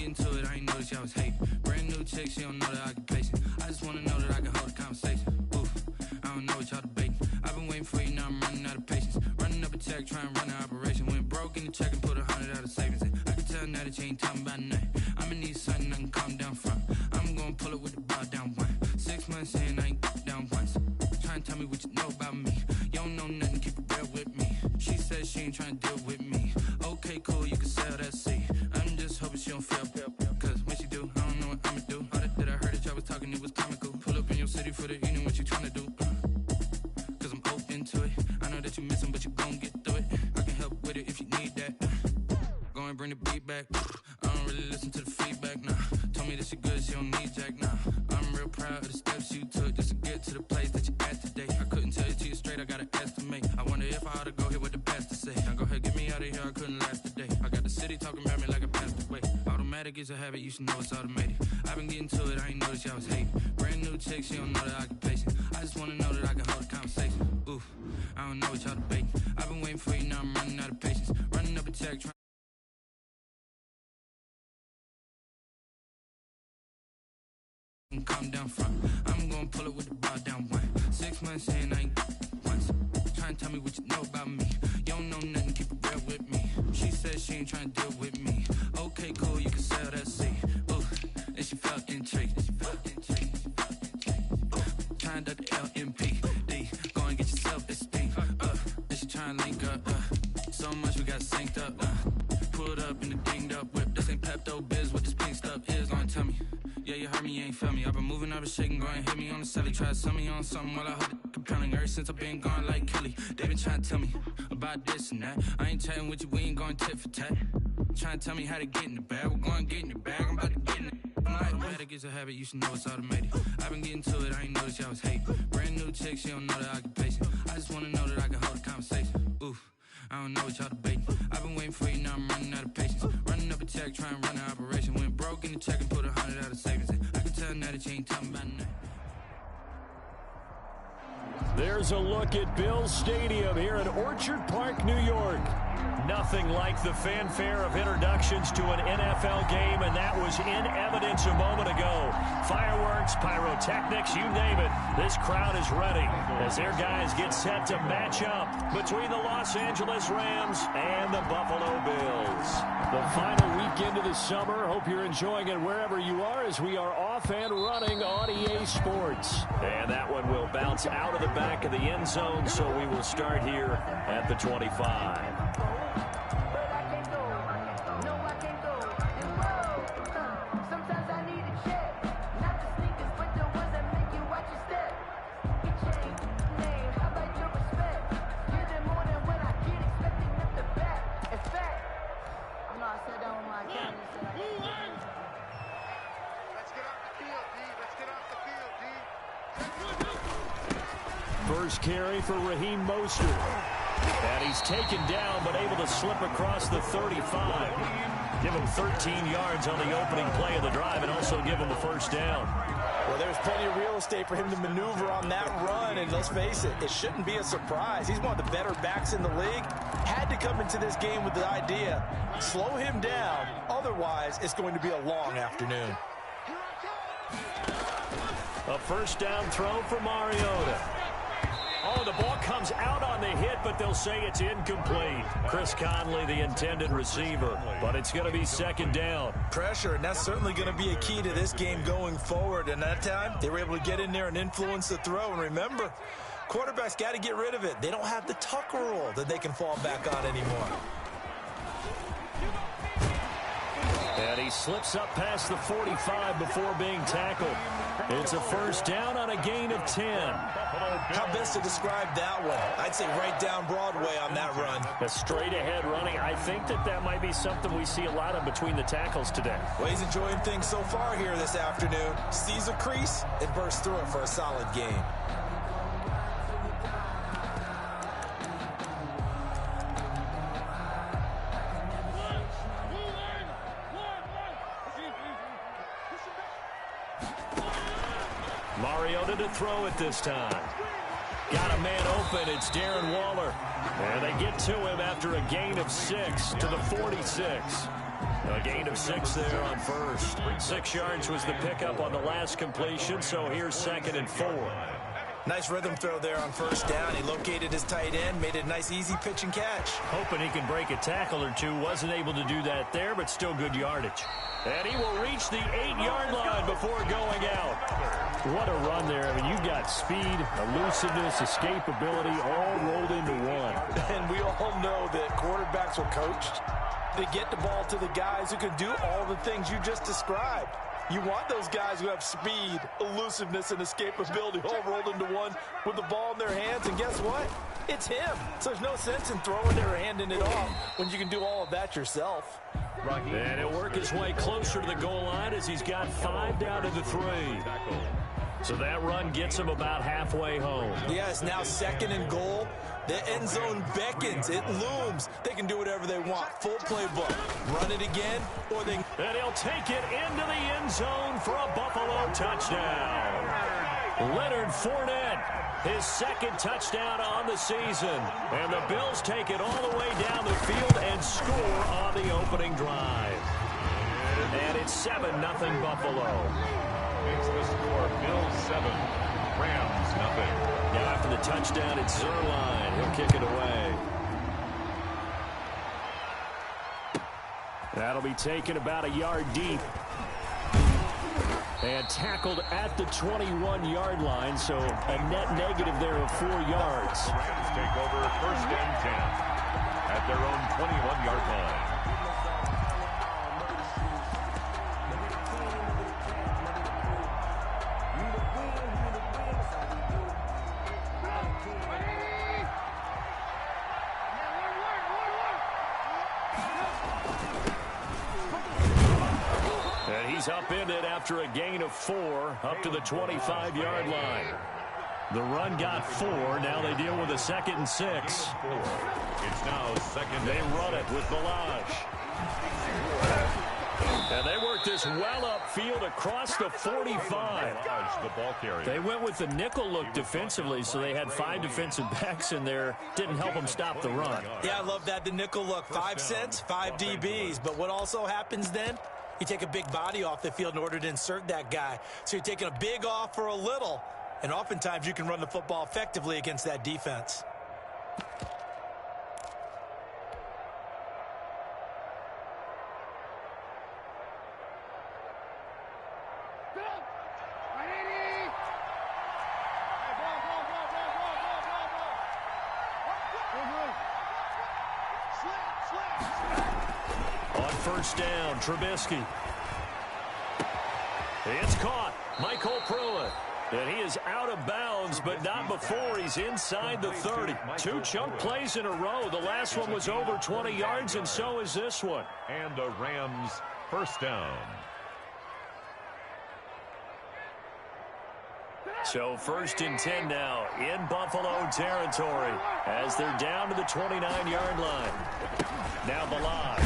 get into it, I ain't noticed y'all was hating. Brand new chick, she don't know that I can place it. I just wanna know that I can hold a conversation. Oof, I don't know what y'all debating. I've been waiting for you, now I'm running out of patience. Running up a check, trying to run an operation. Went broke in the check and put 100 out of savings in. I can tell now that you ain't talking about nothing. I'ma need something I can calm down from. I'm gonna pull it with the bow down one. 6 months in, I ain't down once. Trying to tell me what you know about me. You don't know nothing, keep it real with me. She says she ain't trying to deal with me. Okay, cool, you can sell that seat. I'm just hoping she don't fail. Cause when she do, I don't know what I'ma do. All that I heard that y'all was talking, it was comical. Pull up in your city for the evening, what you trying to do? Cause I'm open to it. I know that you missing, but you gon' get through it. I can help with it if you need that. Go and bring the beat back. I don't really listen to the feedback, nah. Told me that she good, she don't need jack, nah. I'm real proud of the steps you took just to get to the place that you at today. I couldn't tell it to you straight, I gotta estimate. I wonder if I ought to go here with the best to say. Now go ahead, get me out of here, I couldn't last today. I got the city talking about me like a passed away. Automatic is a habit, you should know it's automated. I've been getting to it, I ain't noticed y'all was hating. Brand new chick, she don't know that I can place it. I just wanna know that I can hold a conversation. Oof, I don't know what y'all debating. I've been waiting for you, now I'm running out of patience. Running up a check, trying calm down front. I'm gonna pull it with the bow down one. 6 months in, I ain't once. Trying to tell me what you know about me. You don't know nothing, keep it real with me. She says she ain't trying to deal with me. Okay, cool, you can sell that seat. Ooh, and she felt intrigued. Trying to duck the LMP. Go and get yourself esteem. And she trying to link up. So much we got synced up. Pulled up in the dinged up whip. This ain't Pepto Biz, what this pink stuff is. Don't tell me. Yeah, you heard me, you ain't felt me. I've been moving, I've been shaking, go and hit me on the celly. Try to sell me on something while I hold it compelling. Ever since I've been gone like Kelly, they been trying to tell me about this and that. I ain't chatting with you, we ain't going tit for tat. Trying to tell me how to get in the bag, we're going to get in the bag, I'm about to get in it. Automatic is a habit, you should know it's automated. I've been getting to it, I ain't noticed y'all was hating. Brand new chick, she don't know that I can place it. I just wanna know that I can hold a conversation. Oof, I don't know what y'all debating. I've been waiting for you, now I'm running out of patience. Running up a check, trying to run an operation. Went broke in the check and put 100 out of savings in. I can tell now that you ain't talking about nothing. There's a look at Bills Stadium here in Orchard Park, New York. Nothing like the fanfare of introductions to an NFL game, and that was in evidence a moment ago. Fireworks, pyrotechnics, you name it. This crowd is ready as their guys get set to match up between the Los Angeles Rams and the Buffalo Bills. The final weekend of the summer. Hope you're enjoying it wherever you are as we are off and running on EA Sports. And that one will bounce out of the back of the end zone, so we will start here at the 25. First carry for Raheem Mostert. And he's taken down, but able to slip across the 35. Give him 13 yards on the opening play of the drive and also give him a first down. Well, there's plenty of real estate for him to maneuver on that run, and let's face it, it shouldn't be a surprise. He's one of the better backs in the league. Had to come into this game with the idea, slow him down, otherwise it's going to be a long afternoon. A first down throw for Mariota. Oh, the ball comes out on the hit, but they'll say it's incomplete. Chris Conley, the intended receiver, but it's going to be second down. Pressure, and that's certainly going to be a key to this game going forward. And that time, they were able to get in there and influence the throw. And remember, quarterbacks got to get rid of it. They don't have the Tucker rule that they can fall back on anymore. And he slips up past the 45 before being tackled. It's a first down on a gain of 10. How best to describe that one? I'd say right down Broadway on that run. A straight-ahead running. I think that might be something we see a lot of between the tackles today. Well, he's enjoying things so far here this afternoon. Sees a crease and bursts through it for a solid game. Mariota to throw it this time. Got a man open. It's Darren Waller. And they get to him after a gain of 6 to the 46. A gain of 6 there on first. 6 yards was the pickup on the last completion, so here's 2nd and 4. Nice rhythm throw there on first down. He located his tight end, made it a nice, easy pitch and catch. Hoping he can break a tackle or two. Wasn't able to do that there, but still good yardage. And he will reach the 8-yard line before going out. What a run there. I mean, you've got speed, elusiveness, escapability all rolled into one. And we all know that quarterbacks are coached. They get the ball to the guys who can do all the things you just described. You want those guys who have speed, elusiveness, and escapability all rolled into one with the ball in their hands. And guess what? It's him. So there's no sense in throwing it or handing it off when you can do all of that yourself. And he'll work his way closer to the goal line as he's got 5 down to the 3. So that run gets him about halfway home. Yes, now 2nd and goal. The end zone beckons. It looms. They can do whatever they want. Full playbook. Run it again, or they... And he'll take it into the end zone for a Buffalo touchdown. Leonard Fournette, his 2nd touchdown on the season. And the Bills take it all the way down the field and score on the opening drive. And it's 7-0 Buffalo. Makes the score Bills 7, Rams 0. Now after the touchdown, it's Zerline. He'll kick it away. That'll be taken about a yard deep. And tackled at the 21-yard line, so a net negative there of 4 yards. The Rams take over 1st and 10 at their own 21-yard line. He's upended after a gain of 4 up to the 25-yard line. The run got 4. Now they deal with a 2nd and 6. It's now 2nd. They run it with Balaj. And they work this well upfield across the 45. The ball carrier. They went with the nickel look defensively, so they had 5 defensive backs in there. Didn't help them stop the run. Yeah, I love that. The nickel look. 5 cents, 5 DBs. But what also happens then? You take a big body off the field in order to insert that guy. So you're taking a big off for a little. And oftentimes you can run the football effectively against that defense. First down, Trubisky. It's caught. Michael Pruitt. And he is out of bounds, but not before he's inside the 30. 2 chunk plays in a row. The last one was over 20 yards, and so is this one. And the Rams first down. So 1st and 10 now in Buffalo territory as they're down to the 29-yard line. Now Balaj.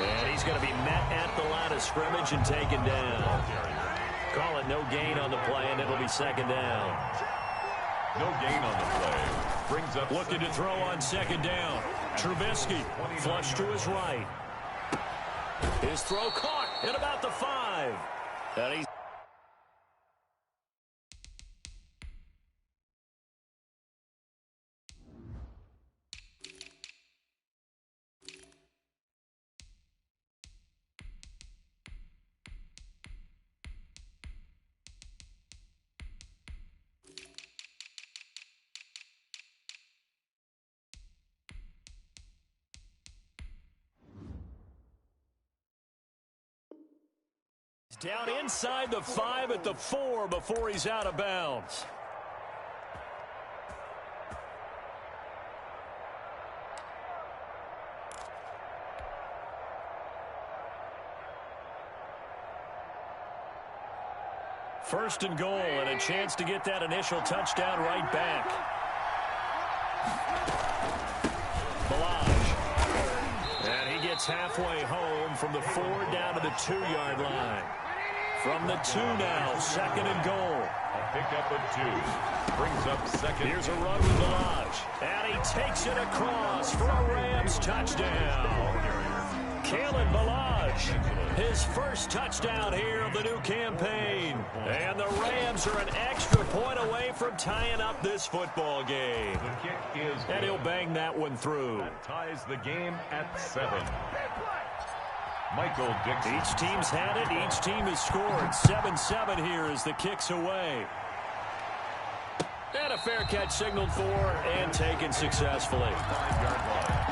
And he's going to be met at the line of scrimmage and taken down. Call it no gain on the play, and it'll be 2nd down. No gain on the play. Brings up looking to throw on 2nd down. Trubisky flush to his right. His throw caught at about the 5. And he's down inside the 5 at the 4 before he's out of bounds. First and goal, and a chance to get that initial touchdown right back. Balaj. And he gets halfway home from the 4 down to the 2-yard line. From the 2 now, 2nd and goal. A pickup of 2. Brings up 2nd. Here's a run with Balaj. And he takes it across for a Rams touchdown. His first touchdown here of the new campaign. And the Rams are an extra point away from tying up this football game. The kick is and he'll bang that one through. That ties the game at 7. Michael Dixon. Each team's had it. Each team has scored. 7-7 here as the kick's away. And a fair catch signaled for and taken successfully. 5-yard line.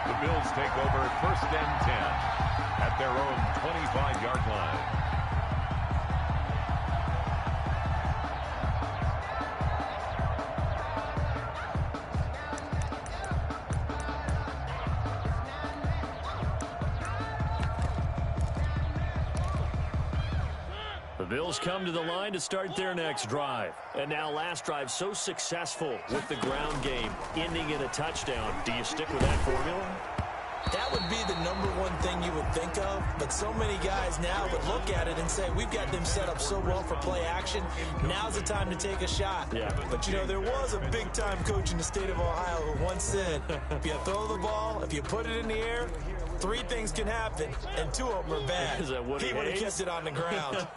The Bills take over at 1st and 10. At their own 25-yard line. The Bills come to the line to start their next drive. And now last drive so successful with the ground game, ending in a touchdown. Do you stick with that formula? That would be the number one thing you would think of, but so many guys now would look at it and say, we've got them set up so well for play action. Now's the time to take a shot. Yeah. But, you know, there was a big-time coach in the state of Ohio who once said, if you throw the ball, if you put it in the air, 3 things can happen, and 2 of them are bad. Is that what he would have kept it on the ground.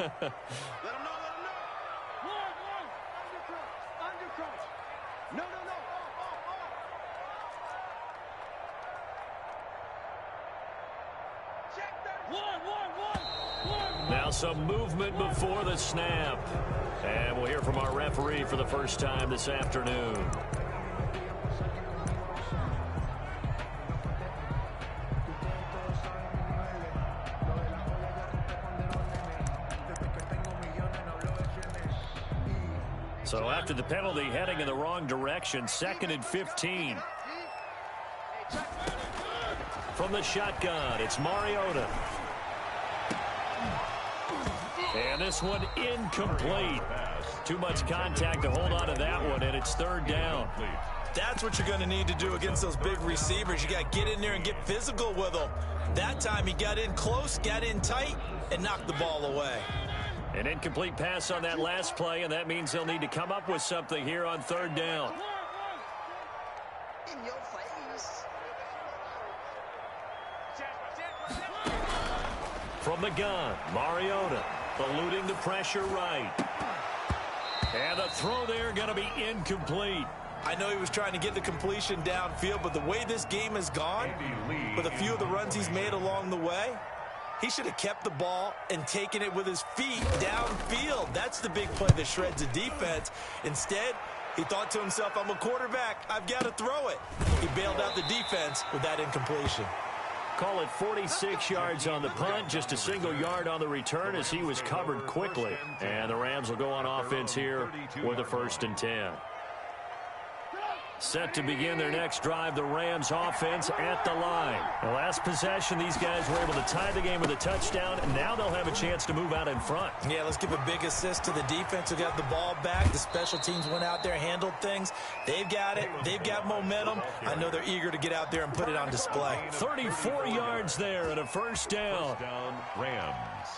Now some movement before the snap. And we'll hear from our referee for the first time this afternoon. So after the penalty, heading in the wrong direction, 2nd and 15. From the shotgun, it's Mariota. And this one incomplete. Too much contact to hold on to that one, and it's 3rd down. That's what you're going to need to do against those big receivers. You got to get in there and get physical with them. That time he got in close, got in tight, and knocked the ball away. An incomplete pass on that last play, and that means they'll need to come up with something here on 3rd down. In your face. From the gun, Mariota eluding the pressure right. And the throw there going to be incomplete. I know he was trying to get the completion downfield, but the way this game has gone, with a few of the runs he's made along the way, he should have kept the ball and taken it with his feet downfield. That's the big play that shreds the defense. Instead, he thought to himself, I'm a quarterback. I've got to throw it. He bailed out the defense with that incompletion. Call it 46 yards on the punt, just a single yard on the return as he was covered quickly. And the Rams will go on offense here with a 1st and 10. Set to begin their next drive, the Rams offense at the line. The last possession, these guys were able to tie the game with a touchdown, and now they'll have a chance to move out in front. Yeah, let's give a big assist to the defense who got the ball back. The special teams went out there, handled things. They've got it. They've got momentum. I know they're eager to get out there and put it on display. 34 yards there and a 1st down. 1st down, Rams.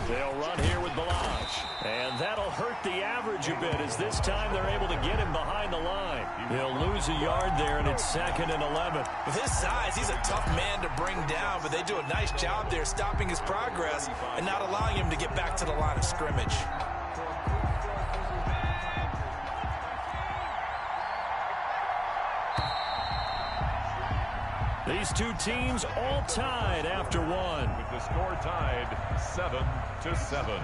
They'll run here with Balaj. And that'll hurt the average a bit as this time they're able to get him behind the line. He'll lose a yard there, and it's 2nd and 11. With his size, he's a tough man to bring down, but they do a nice job there stopping his progress and not allowing him to get back to the line of scrimmage. These two teams all tied after one. With the score tied 7-7.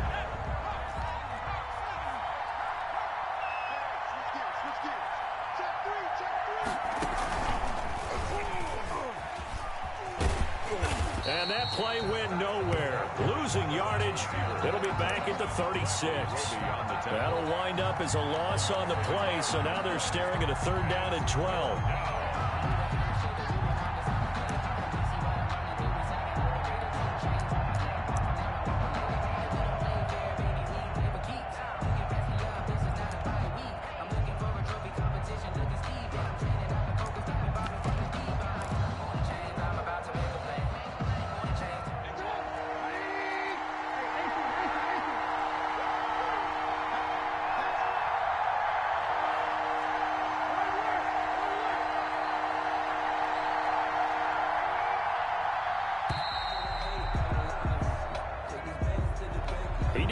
And that play went nowhere. Losing yardage. It'll be back at the 36. That'll wind up as a loss on the play, so now they're staring at a 3rd down and 12.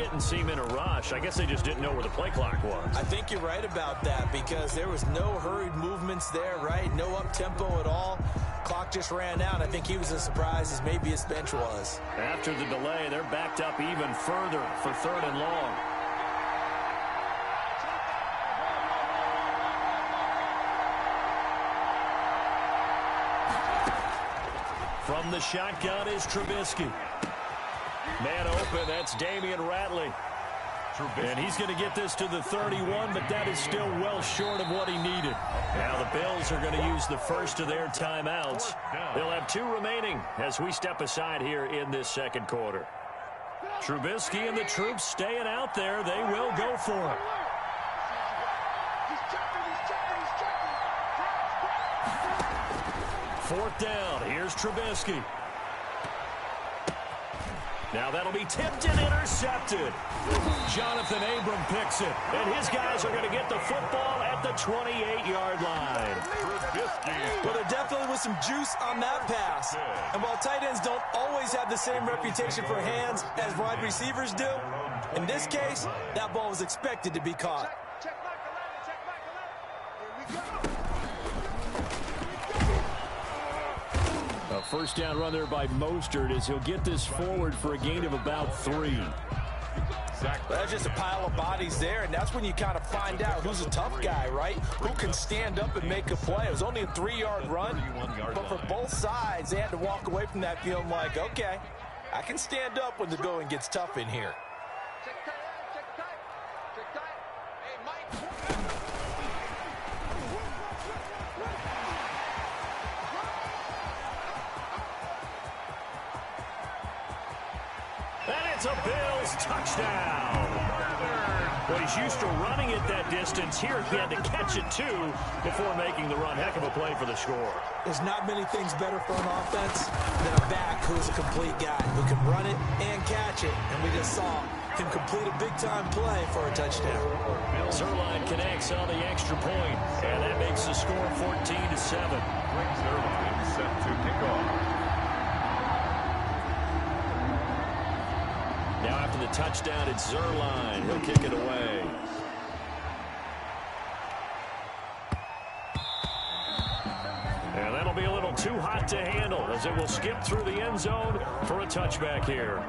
didn't seem in a rush. I guess they just didn't know where the play clock was. I think you're right about that because there was no hurried movements there, right? No up-tempo at all. Clock just ran out. I think he was as surprised as maybe his bench was. After the delay, they're backed up even further for 3rd and long. From the shotgun is Trubisky. Man open, that's Damian Ratley. And he's going to get this to the 31, but that is still well short of what he needed. Now the Bills are going to use the first of their timeouts. They'll have 2 remaining as we step aside here in this second quarter. Trubisky and the troops staying out there. They will go for it. Fourth down. Here's Trubisky. Now that'll be tipped and intercepted. Jonathan Abram picks it. And his guys are going to get the football at the 28-yard line. Well, there definitely was some juice on that pass. And while tight ends don't always have the same reputation for hands as wide receivers do, in this case, that ball was expected to be caught. A first down run there by Mostert as he'll get this forward for a gain of about 3. That's just a pile of bodies there, and that's when you kind of find out who's a tough guy, right? Who can stand up and make a play. It was only a 3-yard run, but for both sides, they had to walk away from that feeling like, okay, I can stand up when the going gets tough in here. And it's a Bills touchdown. Well, he's used to running it that distance. Here he had to catch it, too, before making the run. Heck of a play for the score. There's not many things better for an offense than a back who is a complete guy, who can run it and catch it. And we just saw him complete a big-time play for a touchdown. Zerline connects on the extra point, and that makes the score 14-7. Zerline set to kick off. Now after the touchdown, it's Zerline. He'll kick it away. And that'll be a little too hot to handle as it will skip through the end zone for a touchback here.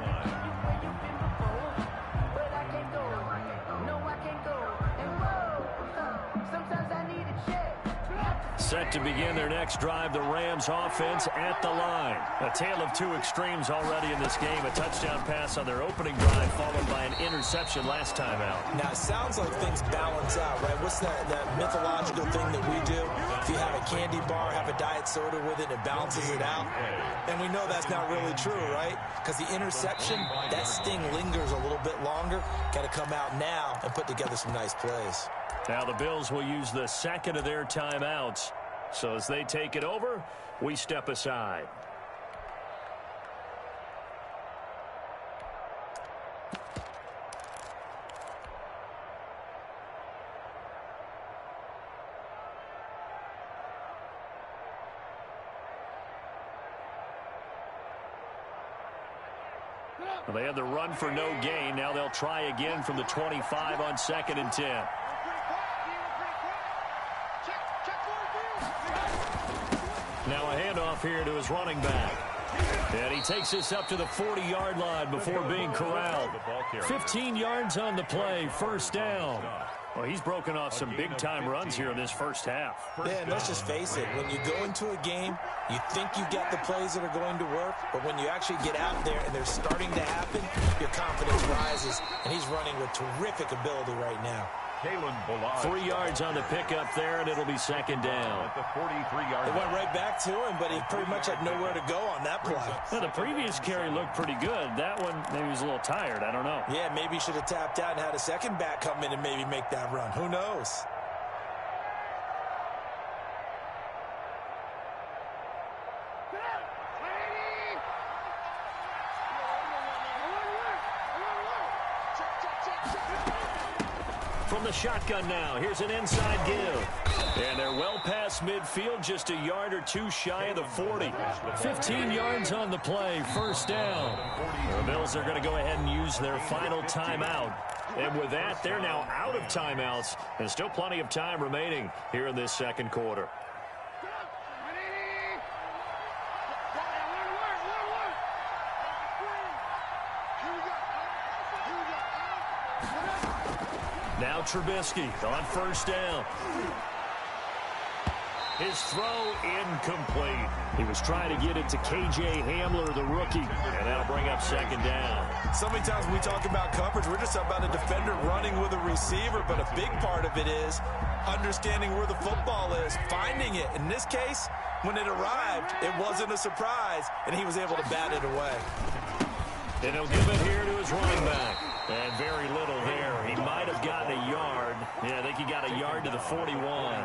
Set to begin their next drive, the Rams offense at the line. A tale of 2 extremes already in this game. A touchdown pass on their opening drive followed by an interception last time out. Now, it sounds like things balance out, right? What's that mythological thing that we do? If you have a candy bar, have a diet soda with it, it balances it out. And we know that's not really true, right? Because the interception, that sting lingers a little bit longer. Got to come out now and put together some nice plays. Now the Bills will use the second of their timeouts. So as they take it over, we step aside. Well, they had the run for no gain. Now they'll try again from the 25 on 2nd and 10. Now a handoff here to his running back. And he takes this up to the 40-yard line before being corralled. 15 yards on the play, first down. Well, he's broken off some big-time runs here in this first half. Yeah, and let's just face it. When you go into a game, you think you get the plays that are going to work, but when you actually get out there and they're starting to happen, your confidence rises, and he's running with terrific ability right now. 3 yards on the pickup there, and it'll be second down. At the 43-yard It went right back to him, but he pretty much had nowhere to go on that play. Well, the previous carry looked pretty good. That one, maybe he was a little tired. I don't know. Yeah, maybe he should have tapped out and had a second back come in and maybe make that run. Who knows? From the the shotgun now. Here's an inside give. And they're well past midfield, just a yard or two shy of the 40. 15 yards on the play, first down. The Bills are going to go ahead and use their final timeout. And with that, they're now out of timeouts. And still plenty of time remaining here in this second quarter. Now Trubisky on first down. His throw incomplete. He was trying to get it to K.J. Hamler, the rookie, and that'll bring up second down. So many times when we talk about coverage, we're just about a defender running with a receiver, but a big part of it is understanding where the football is, finding it. In this case, when it arrived, it wasn't a surprise, and he was able to bat it away. And he'll give it here to his running back. And very little there. He might have gotten a yard. Yeah, I think he got a yard to the 41.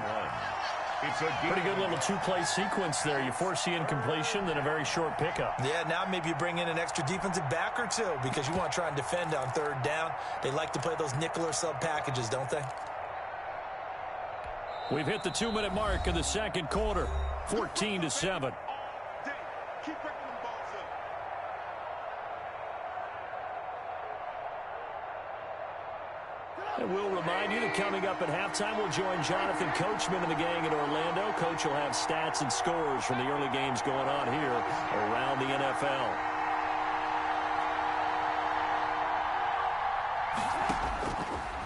It's a pretty good little two-play sequence there. You force the incompletion, then a very short pickup. Yeah, now maybe you bring in an extra defensive back or two because you want to try and defend on third down. They like to play those nickel or sub packages, don't they? We've hit the 2-minute mark in the second quarter. 14-7. And we'll remind you that coming up at halftime, we'll join Jonathan Coachman and the gang in Orlando. Coach will have stats and scores from the early games going on here around the NFL.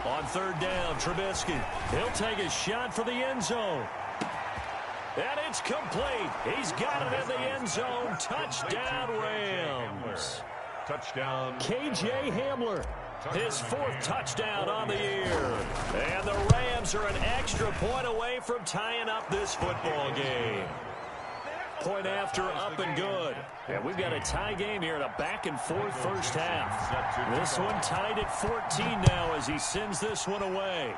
On third down, Trubisky. He'll take a shot for the end zone. And it's complete. He's got it in the end zone. Touchdown, Rams. Touchdown. K.J. Hamler. His fourth touchdown on the year. And the Rams are an extra point away from tying up this football game. Point after, up and good. And we've got a tie game here in a back-and-forth first half. This one tied at 14 now as he sends this one away.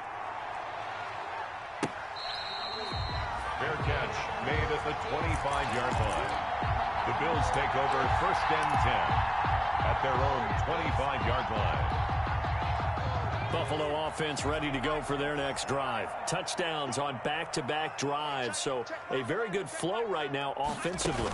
Fair catch made at the 25-yard line. The Bills take over first and 10 at their own 25-yard line. Buffalo offense ready to go for their next drive. Touchdowns on back-to-back drives, so a very good flow right now offensively.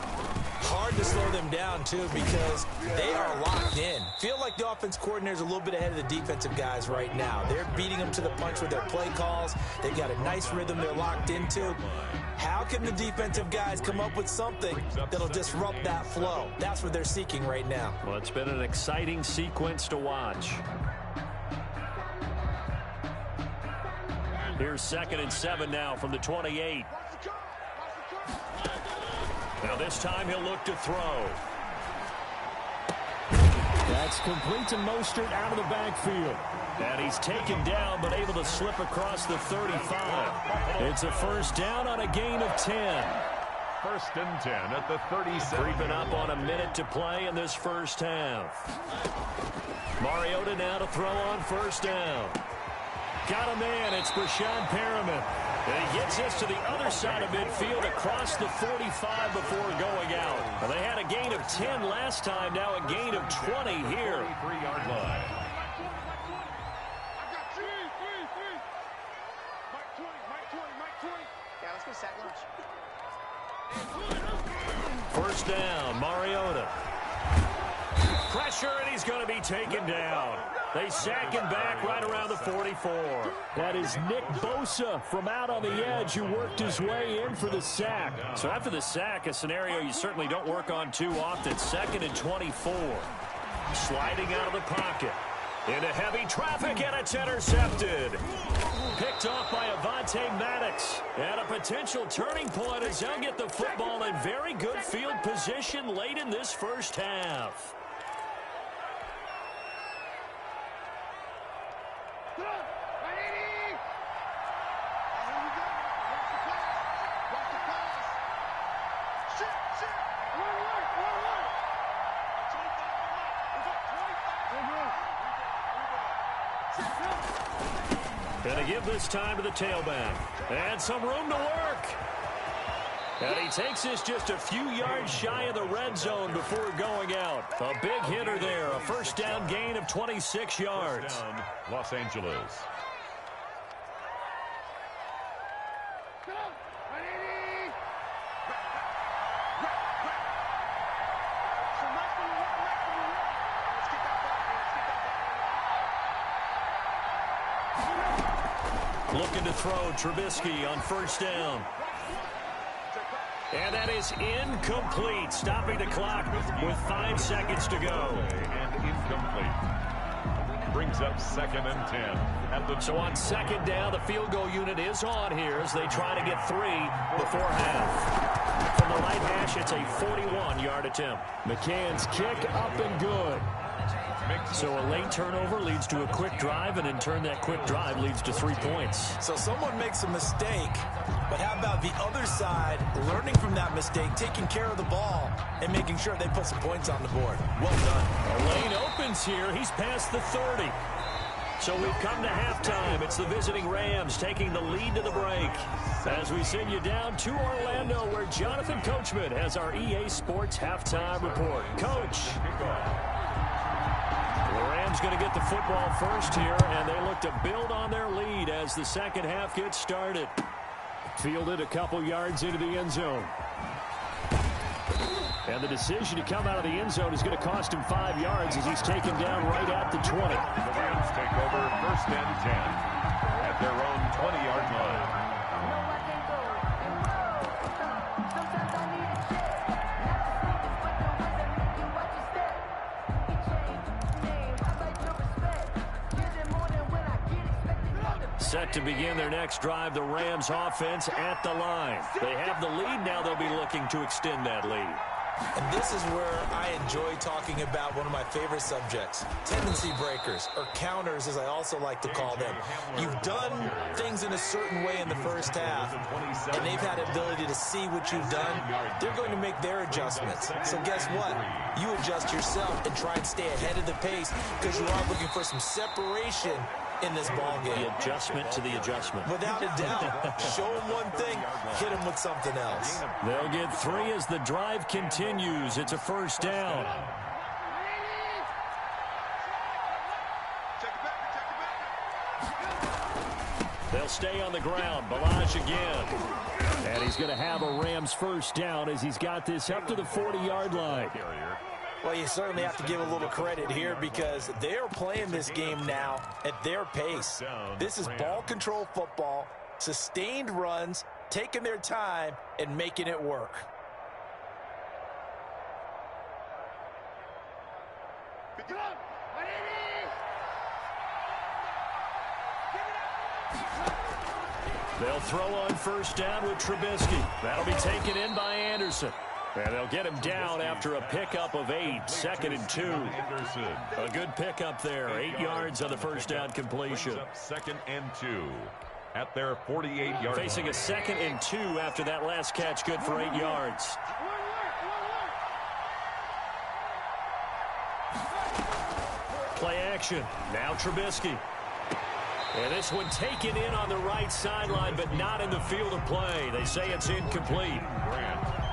Hard to slow them down, too, because they are locked in. Feel like the offense coordinator's a little bit ahead of the defensive guys right now. They're beating them to the punch with their play calls. They've got a nice rhythm they're locked into. How can the defensive guys come up with something that'll disrupt that flow? That's what they're seeking right now. Well, it's been an exciting sequence to watch. Here's 2nd and 7 now from the 28. Now this time he'll look to throw. That's complete to Mostert out of the backfield. And he's taken down but able to slip across the 35. It's a first down on a gain of 10. First and 10 at the 37. Creeping up on a minute to play in this first half. Mariota now to throw on first down. Got a man. It's Brashad Perriman. And he gets this to the other side of midfield across the 45 before going out. Well, they had a gain of 10 last time. Now a gain of 20 here. 33-yard line. Yeah, let's go sack lunch. First down, Mariota. Pressure, and he's going to be taken down. They sack him back right around the 44. That is Nick Bosa from out on the edge who worked his way in for the sack. So after the sack, a scenario you certainly don't work on too often. 2nd and 24. Sliding out of the pocket. Into heavy traffic, and it's intercepted. Picked off by Avonte Maddox. And a potential turning point as they'll get the football in very good field position late in this first half. Going to give this time to the tailback. And some room to work. And he takes this just a few yards shy of the red zone before going out. A big hitter there. A first down gain of 26 yards. First down, Los Angeles. Looking to throw Trubisky on first down. And that is incomplete, stopping the clock with 5 seconds to go. And incomplete. Brings up 2nd and 10. So on 2nd down, the field goal unit is on here as they try to get 3 before half. From the right hash, it's a 41-yard attempt. McCann's kick up and good. So a late turnover leads to a quick drive, and in turn that quick drive leads to 3 points. So someone makes a mistake, but how about the other side learning from that mistake, taking care of the ball, and making sure they put some points on the board? Well done. A lane opens here. He's past the 30. So we've come to halftime. It's the visiting Rams taking the lead to the break. As we send you down to Orlando, where Jonathan Coachman has our EA Sports halftime report. Coach. The Rams going to get the football first here, and they look to build on their lead as the second half gets started. Fielded a couple yards into the end zone. And the decision to come out of the end zone is going to cost him 5 yards as he's taken down right at the 20. The Rams take over 1st and 10 at their own 20-yard line. Set to begin their next drive, the Rams offense at the line. They have the lead now. They'll be looking to extend that lead. And this is where I enjoy talking about one of my favorite subjects, tendency breakers, or counters as I also like to call them. You've done things in a certain way in the first half, and they've had the ability to see what you've done. They're going to make their adjustments. So guess what? You adjust yourself and try and stay ahead of the pace because you are looking for some separation in this ball game. The adjustment to the adjustment. Without a doubt. Show them one thing, hit them with something else. They'll get 3 as the drive continues. It's a first down. They'll stay on the ground. Balaj again. And he's going to have a Rams first down as he's got this up to the 40-yard line. Well, you certainly have to give a little credit here because they're playing this game now at their pace. This is ball control football, sustained runs, taking their time, and making it work. They'll throw on first down with Trubisky. That'll be taken in by Anderson. And they'll get him down after a pickup of 8, 2nd and 2. A good pickup there, 8 yards on the first down completion. 2nd and 2 at their 48-yard Facing line. a 2nd and 2 after that last catch, good for 8 yards. Play action, now Trubisky. And this one taken in on the right sideline, but not in the field of play. They say it's incomplete.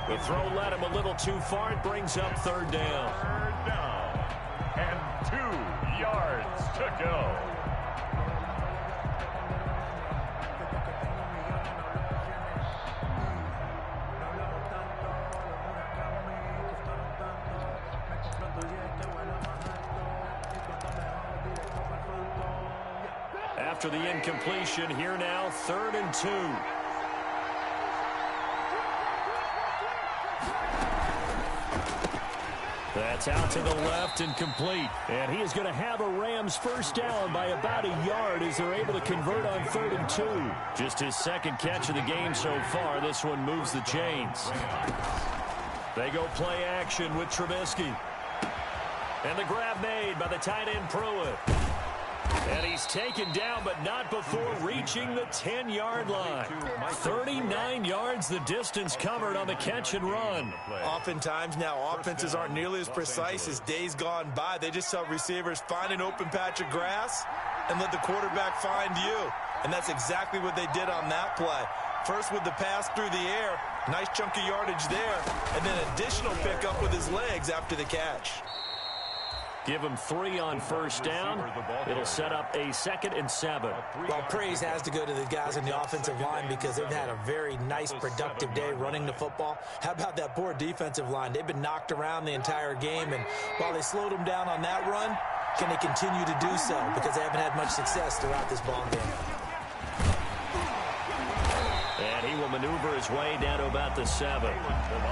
The throw led him a little too far. It brings up 3rd down. 3rd down and 2 yards to go. After the incompletion, here now, 3rd and 2. That's out to the left and complete. And he is going to have a Rams first down by about a yard as they're able to convert on 3rd and 2. Just his 2nd catch of the game so far. This one moves the chains. They go play action with Trubisky. And the grab made by the tight end Pruitt. And he's taken down, but not before reaching the 10-yard line. 39 yards the distance covered on the catch and run. Oftentimes now, offenses aren't nearly as precise as days gone by. They just tell receivers, find an open patch of grass and let the quarterback find you. And that's exactly what they did on that play. First with the pass through the air, nice chunk of yardage there, and then additional pickup with his legs after the catch. Give him 3 on first down. It'll set up a 2nd and 7. Well, praise has to go to the guys on the offensive line because they've had a very nice, productive day running the football. How about that poor defensive line? They've been knocked around the entire game, and while they slowed them down on that run, can they continue to do so? Because they haven't had much success throughout this ball game. And he will maneuver his way down to about the 7.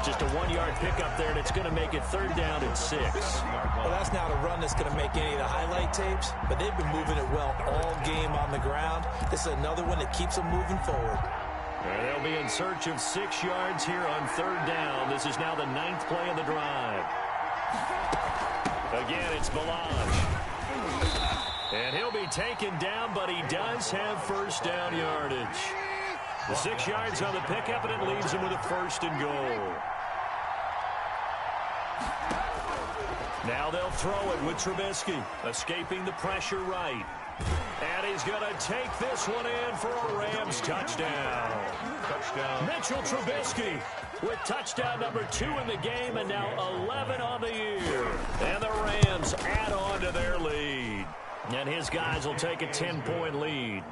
Just a 1-yard pickup there, and it's going to make it 3rd down and 6. Well, that's not a run that's going to make any of the highlight tapes, but they've been moving it well all game on the ground. This is another one that keeps them moving forward. And they'll be in search of 6 yards here on 3rd down. This is now the 9th play of the drive. Again, it's Balaj. And he'll be taken down, but he does have first down yardage. The 6 yards on the pickup, and it leaves him with a 1st and goal. Now they'll throw it with Trubisky, escaping the pressure right. And he's going to take this one in for a Rams touchdown. Mitchell Trubisky with touchdown number 2 in the game, and now 11 on the year. And the Rams add on to their lead. And his guys will take a 10-point lead.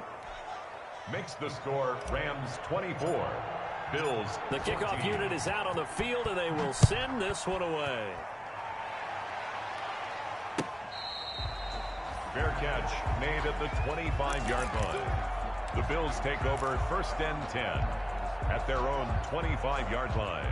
Makes the score Rams 24. Bills. The kickoff unit is out on the field, and they will send this one away. Fair catch made at the 25-yard line. The Bills take over 1st and 10 at their own 25-yard line.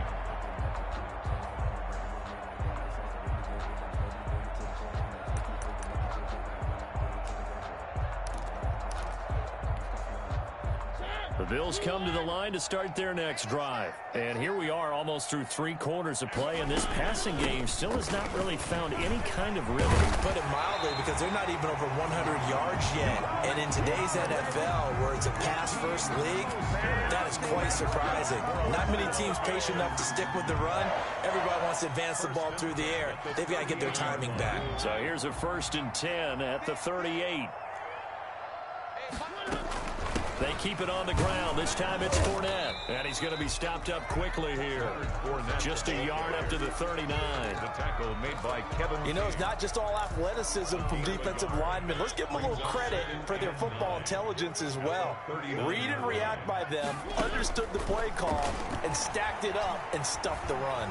The Bills come to the line to start their next drive. And here we are almost through 3 quarters of play, and this passing game still has not really found any kind of rhythm. Put it mildly, because they're not even over 100 yards yet. And in today's NFL, where it's a pass-first league, that is quite surprising. Not many teams patient enough to stick with the run. Everybody wants to advance the ball through the air. They've got to get their timing back. So here's a 1st and 10 at the 38. They keep it on the ground. This time it's Fournette. And he's going to be stopped up quickly here. Just a yard up to the 39. The tackle made by Kevin. You know, it's not just all athleticism from defensive linemen. Let's give them a little credit for their football intelligence as well. Read and react by them, understood the play call, and stacked it up and stuffed the run.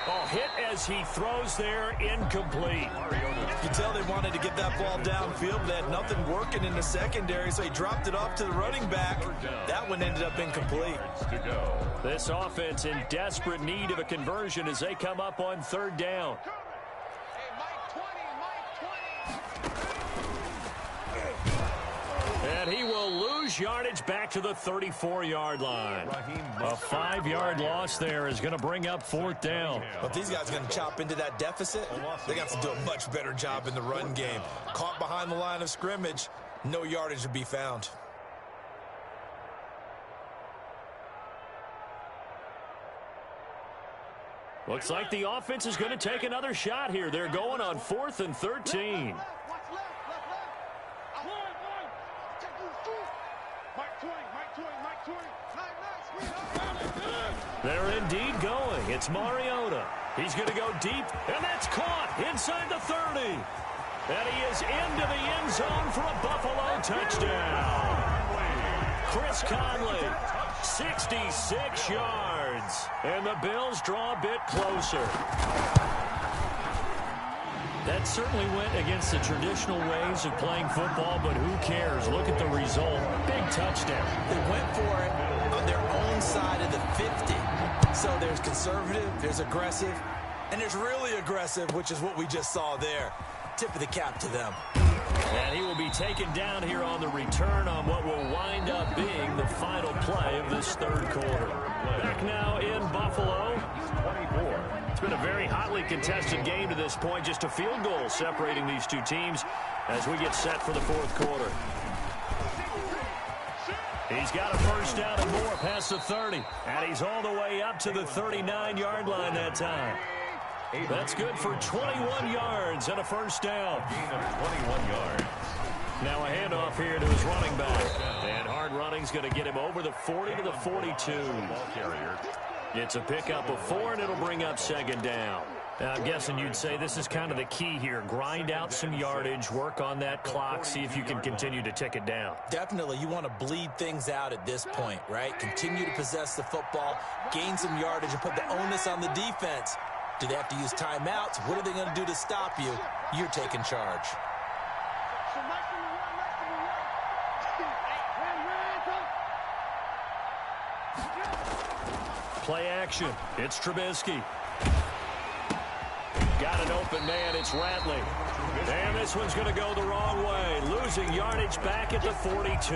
Oh, hit as he throws there, incomplete. You can tell they wanted to get that ball downfield, but they had nothing working in the secondary, so he dropped it off to the running back. That one ended up incomplete. This offense in desperate need of a conversion as they come up on 3rd down. And he will lose yardage back to the 34-yard line. A 5-yard loss there is going to bring up 4th down. But these guys are going to chop into that deficit. They got to do a much better job in the run game. Caught behind the line of scrimmage, no yardage to be found. Looks like the offense is going to take another shot here. They're going on 4th and 13. They're indeed going. It's Mariota. He's going to go deep, and that's caught inside the 30. And he is into the end zone for a Buffalo touchdown. Chris Conley, 66 yards. And the Bills draw a bit closer. That certainly went against the traditional ways of playing football, but who cares? Look at the result. Big touchdown. They went for it on their own side of the 50. So there's conservative, there's aggressive, and there's really aggressive, which is what we just saw there. Tip of the cap to them. And he will be taken down here on the return on what will wind up being the final play of this 3rd quarter. Back now in Buffalo. 24. It's been a very hotly contested game to this point. Just a field goal separating these two teams as we get set for the 4th quarter. He's got a 1st down and more past the 30. And he's all the way up to the 39-yard line that time. That's good for 21 yards and a 1st down. Gain of 21 yards. Now a handoff here to his running back. And hard running's going to get him over the 40 to the 42. It's a pickup of 4, and it'll bring up 2nd down. I'm guessing you'd say this is kind of the key here. Grind out some yardage, work on that clock, see if you can continue to tick it down. Definitely, you want to bleed things out at this point, right? Continue to possess the football, gain some yardage, and put the onus on the defense. Do they have to use timeouts? What are they going to do to stop you? You're taking charge. Play action. It's Trubisky. Got an open man. It's Ratley. And this one's going to go the wrong way. Losing yardage back at the 42.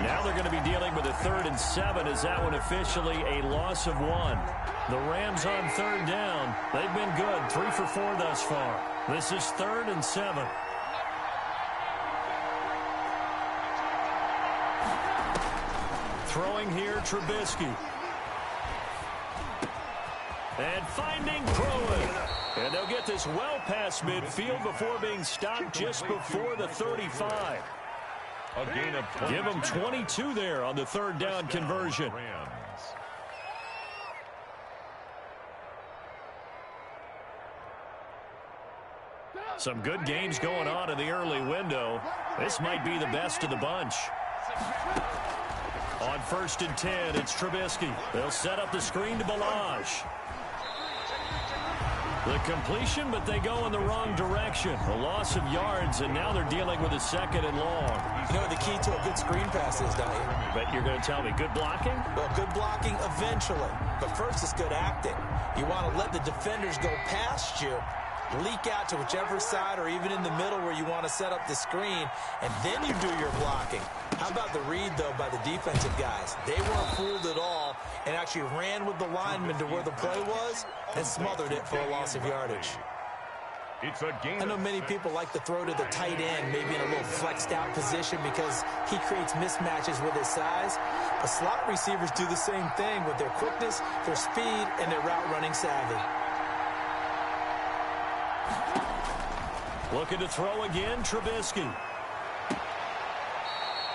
Now they're going to be dealing with a 3rd and 7. Is that one officially a loss of 1? The Rams on 3rd down. They've been good. 3 for 4 thus far. This is 3rd and 7. Throwing here, Trubisky. And finding Pruitt. And they'll get this well past midfield before being stopped just before the 35. A gain of 20. Give them 22 there on the 3rd down conversion. Some good games going on in the early window. This might be the best of the bunch. On 1st and 10, it's Trubisky. They'll set up the screen to Balazs. The completion, but they go in the wrong direction. A loss of yards, and now they're dealing with a 2nd and long. You know what the key to a good screen pass is, don't you? But you're going to tell me, good blocking? Well, good blocking eventually. But first, it's good acting. You want to let the defenders go past you, leak out to whichever side or even in the middle where you want to set up the screen, and then you do your blocking. How about the read, though, by the defensive guys? They weren't fooled at all and actually ran with the lineman to where the play was and smothered it for a loss of yardage. It's a gain. I know many people like to throw to the tight end, maybe in a little flexed out position because he creates mismatches with his size. But slot receivers do the same thing with their quickness, their speed, and their route running savvy. Looking to throw again, Trubisky.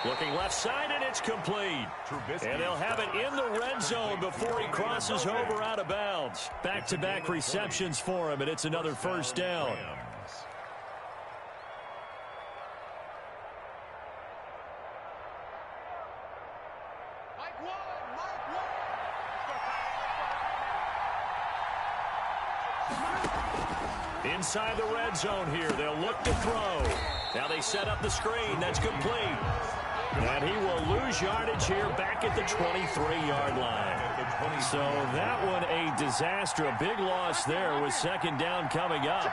Looking left side, and it's complete. Trubisky. And they'll have it in the red zone before he crosses over out of bounds. Back-to-back receptions for him, and it's another 1st down. Inside the red zone here, they'll look to throw. Now they set up the screen. That's complete. And he will lose yardage here back at the 23-yard line. So that one a disaster. A big loss there with 2nd down coming up.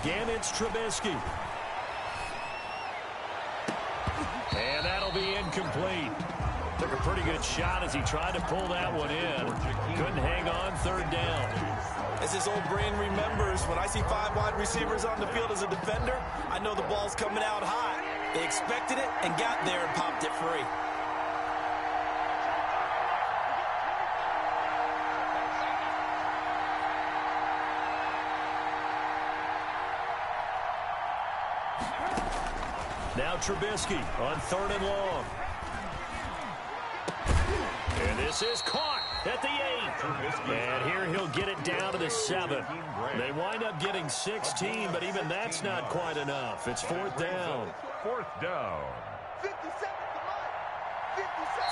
Again, it's Trubisky. And that'll be incomplete. Took a pretty good shot as he tried to pull that one in. Couldn't hang on 3rd down. As his old brain remembers, when I see 5 wide receivers on the field as a defender, I know the ball's coming out hot. They expected it and got there and popped it free. Now Trubisky on 3rd and long. And this is caught at the 8. And here he'll get it down to the 7. They wind up getting 16, but even that's not quite enough. It's 4th down. 4th down.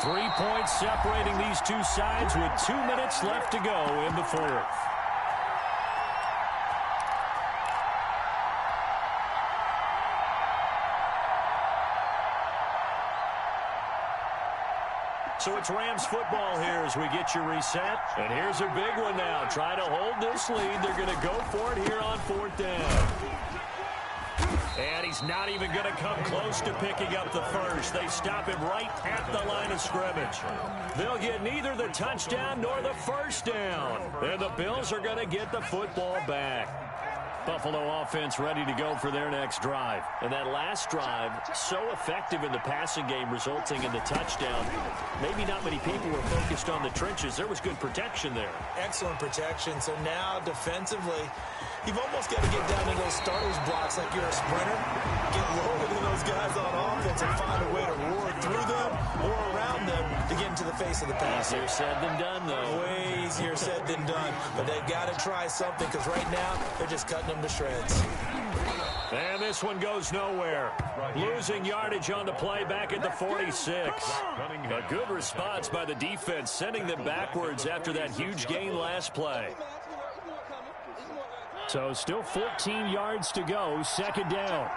3 points separating these two sides with 2 minutes left to go in the 4th. So it's Rams football here as we get you reset. And here's a big one now. Try to hold this lead. They're going to go for it here on 4th down. And he's not even going to come close to picking up the first. They stop him right at the line of scrimmage. They'll get neither the touchdown nor the 1st down. And the Bills are going to get the football back. Buffalo offense ready to go for their next drive. And that last drive, so effective in the passing game, resulting in the touchdown. Maybe not many people were focused on the trenches. There was good protection there. Excellent protection. So now, defensively, you've almost got to get down to those starters blocks like you're a sprinter. Get lower than those guys on offense and find a way to roar through them or around them to get into the face of the pass. Easier said than done, though. Way easier said than done. But they've got to try something because right now they're just cutting them to shreds. And this one goes nowhere. Losing yardage on the play back at the 46. A good response by the defense, sending them backwards after that huge gain last play. So still 14 yards to go, second down.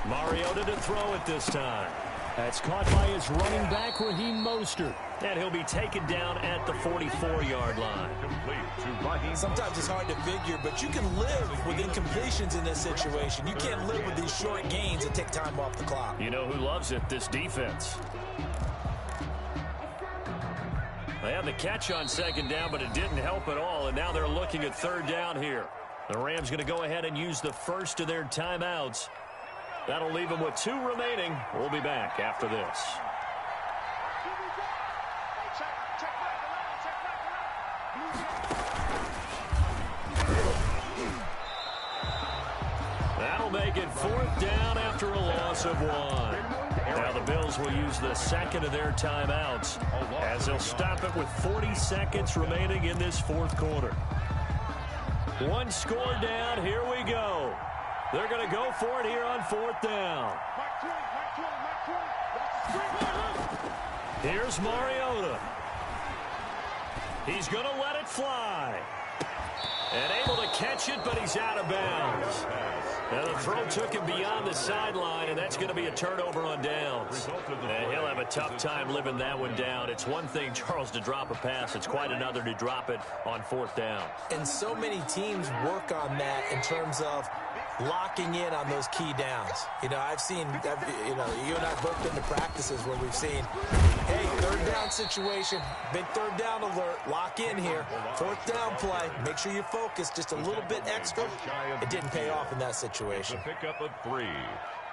Mariota to throw it this time. That's caught by his running back, Raheem Mostert. And he'll be taken down at the 44-yard line. Sometimes it's hard to figure, but you can live with incompletions in this situation. You can't live with these short gains that take time off the clock. You know who loves it? This defense. They had the catch on second down, but it didn't help at all, and now they're looking at third down here. The Rams going to go ahead and use the first of their timeouts. That'll leave them with 2 remaining. We'll be back after this. That'll make it 4th down after a loss of 1. Now the Bills will use the second of their timeouts as they'll stop it with 40 seconds remaining in this 4th quarter. 1 score down. Here we go. They're going to go for it here on 4th down. Here's Mariota. He's going to let it fly. And able to catch it, but he's out of bounds. Now the throw took him beyond the sideline, and that's going to be a turnover on downs. And he'll have a tough time living that one down. It's one thing, Charles, to drop a pass. It's quite another to drop it on 4th down. And so many teams work on that in terms of locking in on those key downs. You know, I've seen, you know, you and I both been to practices where we've seen, hey, 3rd down situation, big 3rd down alert, lock in here, 4th down play, make sure you focus just a little bit extra. It didn't pay off in that situation. The pickup of 3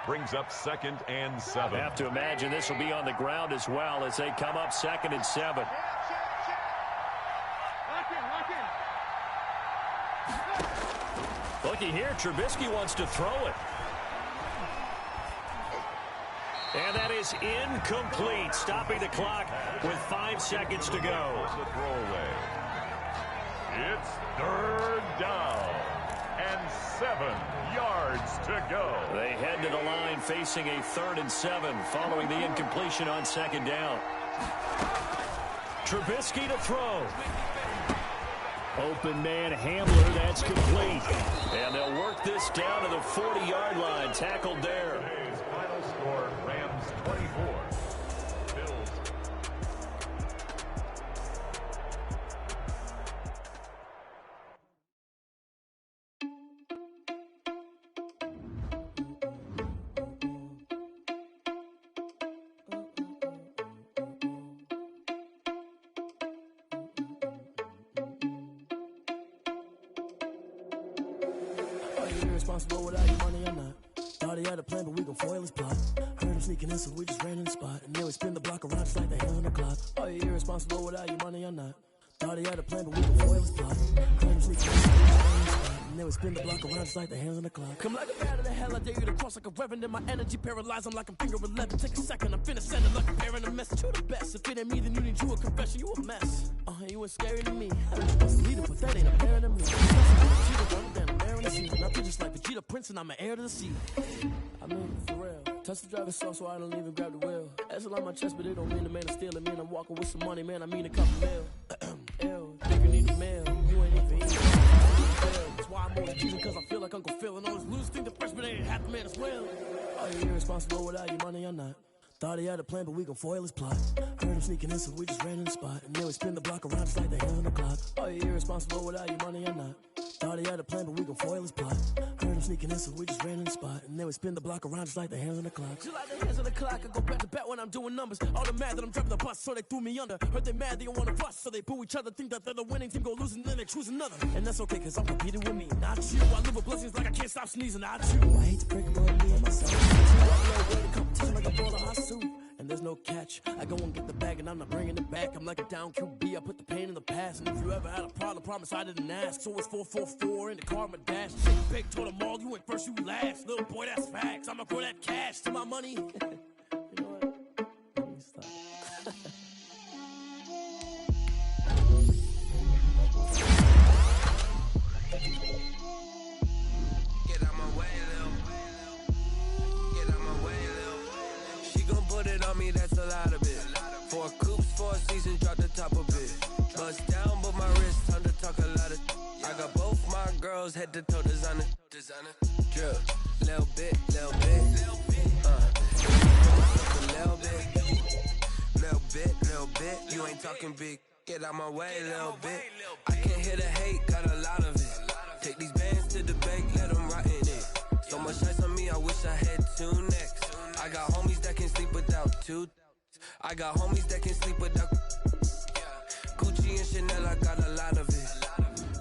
brings up 2nd and 7. I have to imagine this will be on the ground as well as they come up 2nd and 7. Looky here, Trubisky wants to throw it. And that is incomplete, stopping the clock with 5 seconds to go. The throwaway. It's 3rd down and 7 yards to go. They head to the line facing a 3rd and 7 following the incompletion on 2nd down. Trubisky to throw. Open man Hamler, that's complete. And they'll work this down to the 40-yard line, tackled there. Today's final score, Rams 24, Bills. Irresponsible without your money or not. Thought he had a plan, but we gon' foil his plot. Heard him sneaking in, so we just ran in the spot. And then we spin the block around just like the hand on the clock. Are you irresponsible without your money or not? Thought he had a plan, but we gon' foil his plot. Heard him sneaking in, so we just ran in the spot. And then we spin the block around just like the hands on the clock. Come like a bat of the hell, I dare you to cross like a reverend. And my energy paralyzed, I'm like I'm finger 11. Take a second, I'm finna send it like a bearing a message. You the best, if it ain't me, then you need you a confession. You a mess. You ain't scary to me. I was supposed to lead it, but that ain't apparent to me. I feel just like Vegeta Prince and I'm an heir to the sea. I mean, for real. Touch the driver's sauce so I don't even grab the wheel. That's on my chest, but it don't mean the man to steal it. Man, I'm walking with some money, man, I mean a couple mil. Ew, think you need a mail. You ain't even eating. That's why I'm always cheating, cause I feel like Uncle Phil. And always lose, think the freshman ain't half the man as well. Are you irresponsible without your money or not? Thought he had a plan, but we gon' foil his plot. Heard him sneaking in, so we just ran in the spot. And then we spin the block around just like the hands on the clock. Are you irresponsible without your money or not? Thought he had a plan, but we gon' foil his plot. Heard him sneaking in, so we just ran in the spot. And then we spin the block around just like the hands on the clock. Just like the hands on the clock, I go back to back when I'm doing numbers. All the mad that I'm driving the bus, so they threw me under. Heard they mad, they don't wanna bust, so they boo each other. Think that they're the winning team, go losing, then they choose another. And that's okay, cause I'm competing with me, not you. I live with blessings like I can't stop sneezing, not you. I hate to break it, but me and myself. I play the competition like a ball of hot soup. And there's no catch. I go and get the bag and I'm not bringing it back. I'm like a down QB, I put the pain in the past. And if you ever had a problem, promise I didn't ask. So it's 444 in the car, my dash. Shake big, told them all, you went first, you last. Little boy, that's facts. I'ma throw that cash to my money. You know what? Let me stop. Get out my way, Lil. Get out my way, Lil. She gon' put it on me, that's a lot of it. 4 coops, 4 seasons, drop the top a bit. Bust down, but my wrist, time to talk a lot of. I got both my girls, head to toe designer. Drip, little bit, little bit. Little bit. You ain't talking big. Get out my way, little bit. I can't hear the hate, got a lot of it. Take these bands to the bank, let them rot in it. So much ice on me, I wish I had 2 necks. I got homies that can sleep without 2. I got homies that can sleep without Gucci and Chanel, I got a lot of it.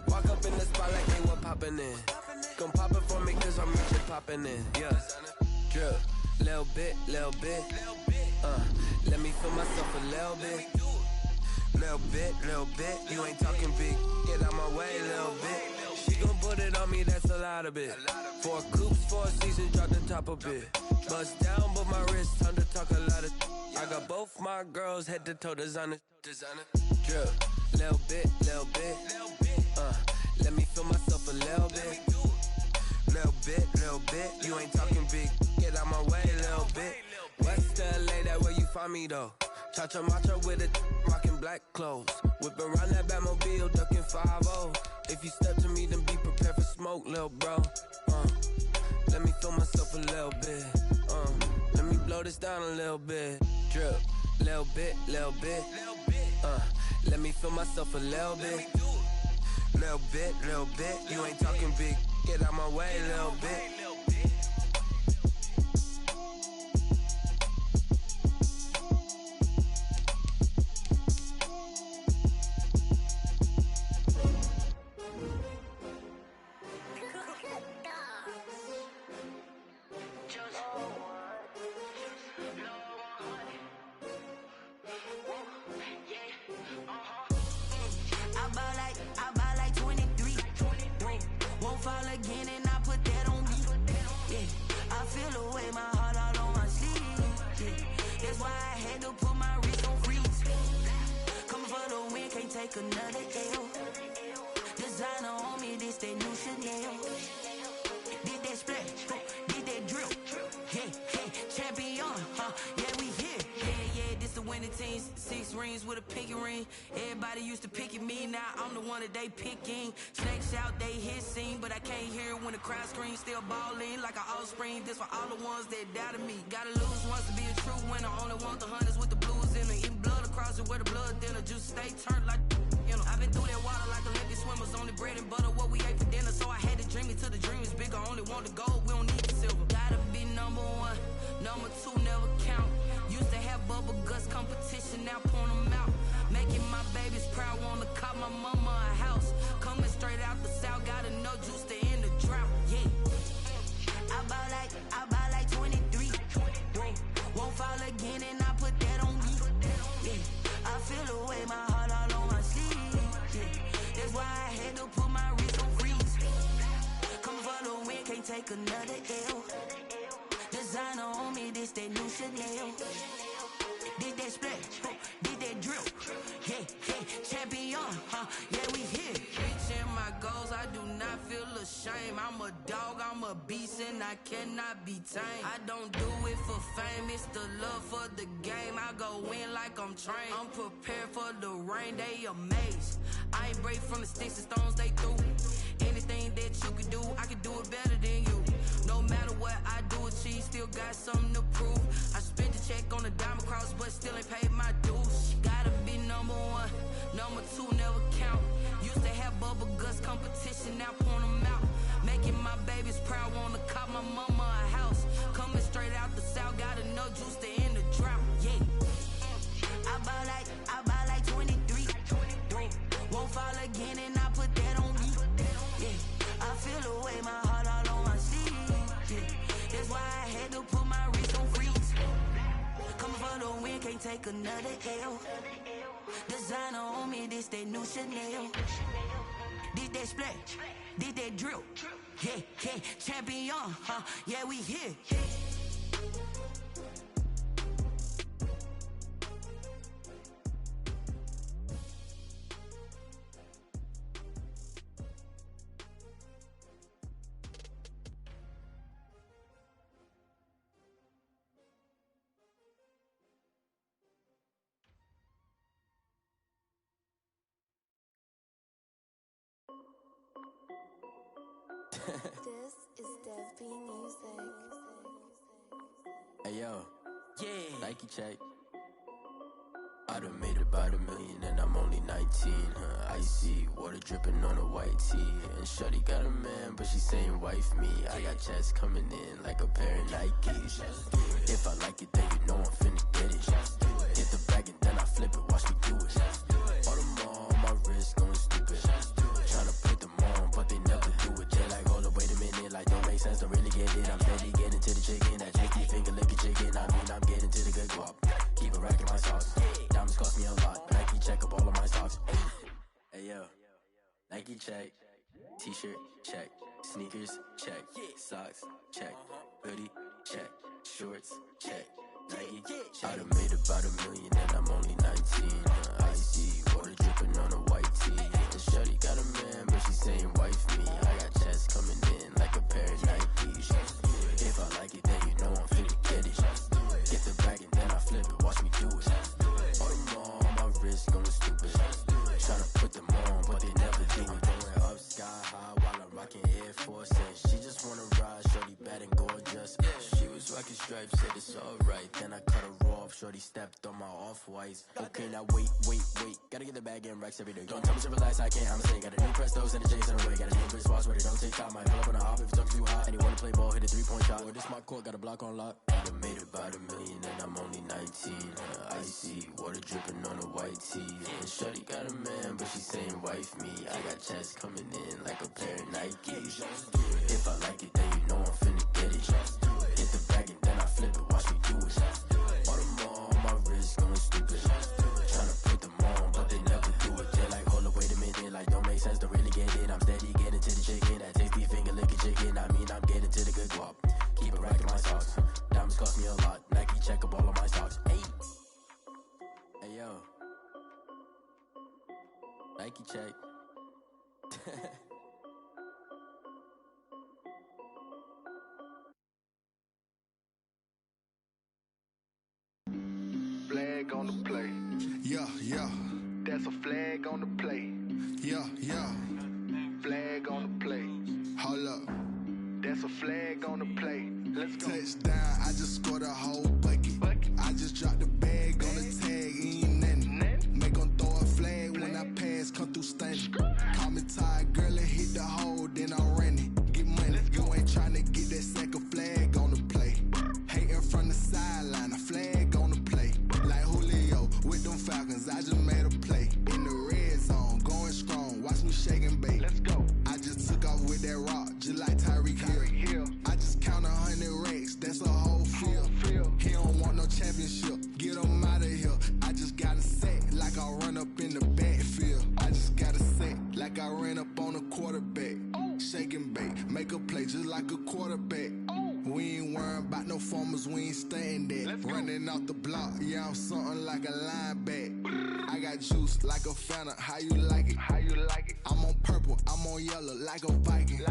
Walk up in the spot like they were popping in. Gon' pop it for me cause I'm rich and popping in. Yeah, drip, little bit, little bit. Let me feel myself a little bit. Little bit. You ain't talking big. Get out my way, little bit. She gon' put it on me, that's a lot of it. 4 coops, 4 seasons, drop the top a bit. Bust down, but my wrist, time to talk a lot of. I got both my girls, head to toe designer. Drip, little bit. Let me feel myself a little bit. Little bit. You ain't talking big. Get out my way, little bit. West LA, that where you find me though. Cha-cha matcha with a rockin' black clothes. Whip around that Batmobile, ducking 5-0. If you step to me, then be prepared for smoke, lil' bro. Let me feel myself a little bit. Let me blow this down a little bit. Drip, little bit. Let me feel myself a little bit. Little bit. You ain't talking big. Get out my way, little bit. Another L. Designer on me, this that new Chanel. Did that splash, did that drip. Yeah, champion, yeah, we here. Yeah, this the winning team. 6 rings with a pinky ring. Everybody used to pick at me, now I'm the one that they picking. Snakes out, they hit scene, but I can't hear it when the crowd screams. Still balling like an offspring. This for all the ones that doubted me. Gotta lose once to be a true winner. Only want the hunters with the blues in it. Eating blood across it where the blood dinner. Juice stay turned like. You know, I've been through that water like Olympic swimmers. Only bread and butter, what we ate for dinner. So I had to dream it till the dream is bigger. Only want the gold, we don't need the silver. Gotta be number 1, number 2 never count. Used to have bubble guts competition, now point them out. Making my babies proud, wanna cop my mama a house. Coming straight out the south, gotta know juice to end the drought. Yeah, I buy like 23. Won't fall again and I put that on me. Yeah, I feel the way my heart all on my sleeve. Yeah, that's why I had to put my wrist on freeze. Come for the win, can't take another L. Designer on me, this that new Chanel. Did that splash, did that drip. Yeah, champion, yeah, we here. Reaching my goals, I do not feel ashamed. I'm a dog, I'm a beast, and I cannot be tamed. I don't do it for fame, it's the love for the game. I go in like I'm trained. I'm prepared for the rain, they amazed. I ain't break from the sticks and stones they threw. Anything that you can do, I can do it better than you. No matter what I do achieve, still got something to prove. I spent the check on the diamond cross, but still ain't paid my dues. Gotta be number 1, number 2 never count. Used to have bubble guts competition, now point them out. Making my babies proud, wanna cop my mama a house. Coming straight out the south, got enough juice to end the drought. Yeah. I buy like 23. Won't fall again and I put that on me. Yeah. I feel the way, my heart all on my sleeve. Yeah. That's why I had to put my wrist on freeze. Coming for the win, can't take another L. Designer on me, this that new Chanel. This that splash, this that drill. Yeah, yeah, champion, yeah, we here. This is TeeKp Music. Hey yo, Yeah. Nike check. I done made about $1 million and I'm only 19. Icy water dripping on a white tee. And shorty got a man, but she saying wife me. I got checks coming in like a pair of Nikes. If I like it, then you know I'm finna get it. Hit the bag and then I flip it, watch me do it. All them on my wrist going stupid. Tryna put them on, but they never do it. They like, hold up, wait a minute, like don't make sense, don't really get it. I'm steady getting to the chicken, that tricky finger licking chicken. I mean, I'm getting to the good guap. Keep a rack in my socks. Diamonds cost me a lot. Nike check up all of my stocks. Hey yo, Nike check. T-shirt check. Sneakers check. Socks check. Hoodie check. Shorts check. Nike. I done made about $1 million and I'm only 19. Icy water dripping on a white tee. And shorty got a man, but she saying wife me. I got checks coming in like a pair of Nikes. If I like it, then you know I'm finna get it. Get the bag and then I flip it, watch me do it. All them on my wrist going stupid. Tryna put them on, but they never do it. Going up sky high while I'm rocking Air Force. And she just wanna ride, shorty bad and gorgeous. She was rocking stripes, said it's alright. Then I cut her off, shorty stepped on my off-whites. Okay, now wait. Gotta get the bag and racks every day. Don't tell me to relax, I can't, I'ma say. Got a new Prestos and a J's in the way. Got a new Chris Foss, but it don't take time. Might pull up on a hop if it talks too hot. And you wanna play ball, hit a 3-point shot. Or this my court, got a block on lock. I done made about $1 million and I'm only 19. Icy water dripping on a white tee. And shorty got a man, but she saying wife me. I got checks coming in like a pair of Nikes. If I like it, then you know I'm finna get it. Hit the bag and then I flip it, watch me do it. All them on my wrist going stupid. Tryna put them on, but they never do it. They like, hold up, wait a minute, like don't make sense, don't really get it. I'm steady getting to the chicken, that tasty finger licking chicken. I mean, I'm getting to the good guap. Keep a rack in my socks. Diamonds cost me a lot. Nike check up all of my stocks. Hey yo, Nike check. Flag on the play. Yeah. That's a flag on the play. Yeah. Flag on the play. Hold up. That's a flag on the play. Let's go. Touchdown, I just scored a whole bucket. I just dropped the bag on the tag, ain't nothing. Make them throw a flag when I pass, come through stunning. Call me tired, girl, and hit the hole, then I'm running. Get money, you ain't tryna get that second flag on the play. Hating from the sideline, a flag on the play. Like Julio with them Falcons, I just made a play. In the red zone, going strong, watch me shake and bake. Let's go. I just took off with that rock, just like Tyreek Hill. I just count 100 racks, that's a whole field. He don't want no championship, get him out of here. I just got a set, like I run up in the backfield. I just got a set, like I ran up on a quarterback. Shake and bake, make a play just like a quarterback. We ain't worrying about no formers, we ain't staying there. Running off the block, yeah, I'm something like a linebacker. I got juice like a Fanta, how you like it? I'm on purple, I'm on yellow, like a Viking.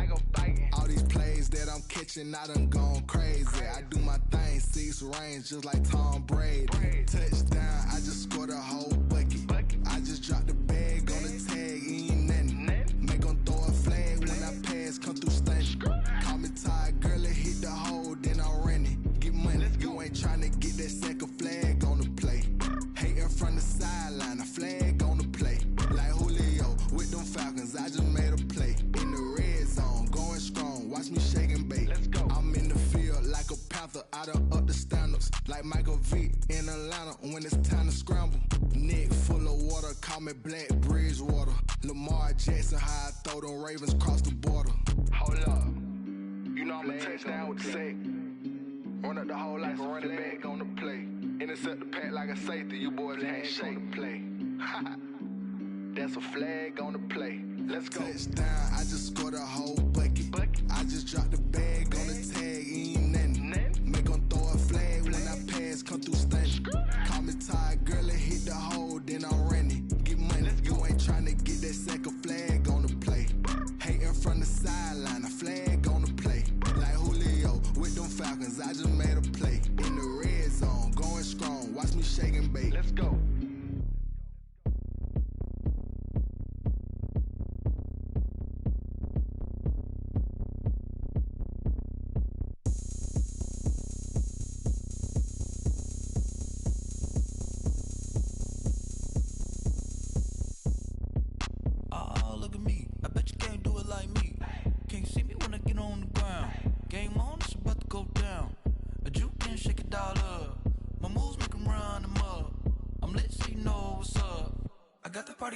All these plays that I'm catching, I done gone crazy. I do my thing, 6 range, just like Tom Brady. Touchdown, I just scored a whole bucket. I just dropped the bag on the tag, ain't nothing. Make them throw a flag when I pass, come through stunning. Call me tired, girl, and hit the hole, then I'm running. Get money, you ain't tryna get that second flag on the play. Hating from the sideline, a flag on the play. Like Julio with them Falcons, I just made Call me Black Bridgewater. Lamar Jackson, how I throw them Ravens cross the border. Hold up. You know I'm a touchdown with the sack. Run up the hole like a running back on the play. Intercept the pack like a safety. You boys handshake on the play. That's a flag on the play. Let's go. Touchdown, I just scored a whole bucket. I just dropped the bag on the tag, ain't nothing. Make them throw a flag when I pass, come through stunning. Call me tired, girl, and hit the hole, then I'm running. Get money, you ain't tryna get that second flag on the play. Hating from the sideline, a flag on the play. Like Julio with them Falcons, I just made a play. In the red zone, going strong, watch me shake and bake. Let's go.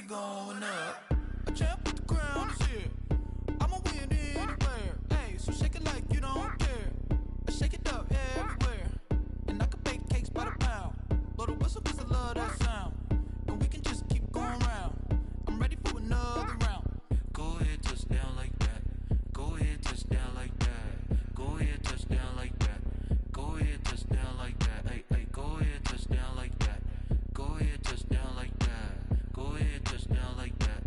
Going up, a champ with the crown is here. I'ma win anywhere. Hey, so shake it like you don't care. I shake it up everywhere, and I can bake cakes by the pound. Blow the whistle 'cause I love that sound, and we can just keep going round. I'm ready for another round. Go ahead, touchdown like that. Go ahead, touchdown like that. Go ahead, touchdown like that. Go ahead, touchdown like that. Hey, hey, go ahead, touchdown like that. Go ahead, touchdown like that. Go ahead, touchdown like that.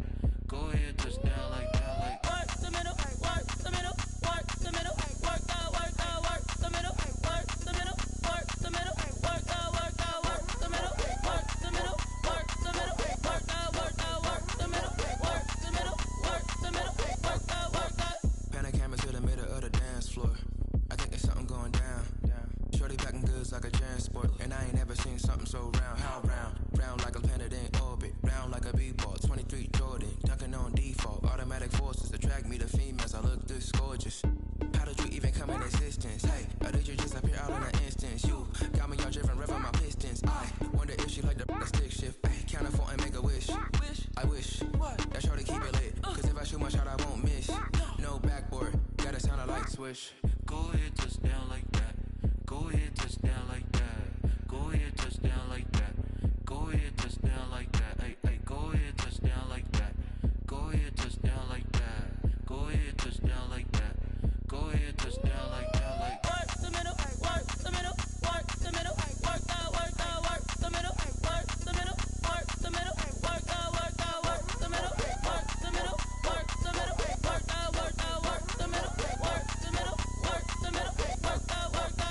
Go ahead, touchdown like that. Like work the middle, work the middle, work the middle, work the middle, work the middle, work the middle, work the middle, work the middle, work the middle, work the middle, work the middle, work the middle, work the middle, work the. Panic camera to the middle of the dance floor. I think there's something going down. Shorty packing goods like a transport, and I ain't never seen something so round. How round? Round like a planet in orbit, round like a b-ball. 23 Jordan, dunking on default. Automatic forces attract me to females. I look this gorgeous. How did you even come in existence? Hey, or did you just appear out in an instance? You got me all driven, revving my pistons. I wonder if she like the stick shift. Hey, count a 4 and make a wish. I wish that shorty keep it lit, 'cause if I shoot my shot, I won't miss. No backboard, gotta sound a light switch. go ahead, touchdown like that. Go ahead, touchdown like that. Go ahead, touchdown like that. Go ahead, touchdown like that. Hey, hey, go ahead, touchdown like that. Go ahead, touchdown like that. Go ahead, touchdown like that. Go ahead, touchdown like that. Like work the middle, work the middle, work the middle, work the middle, work the middle, work the middle, work the middle, work the middle, work the middle, work the middle, work the middle, work the middle, work the middle, work the.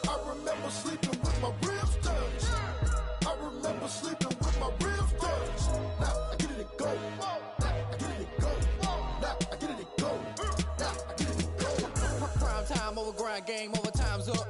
I remember sleeping with my ribs touched. I remember sleeping with my ribs touched. Now I get it and go. Now I get it and go. Now I get it and go. Now I get it and go. Prime time over grind game, over time's up.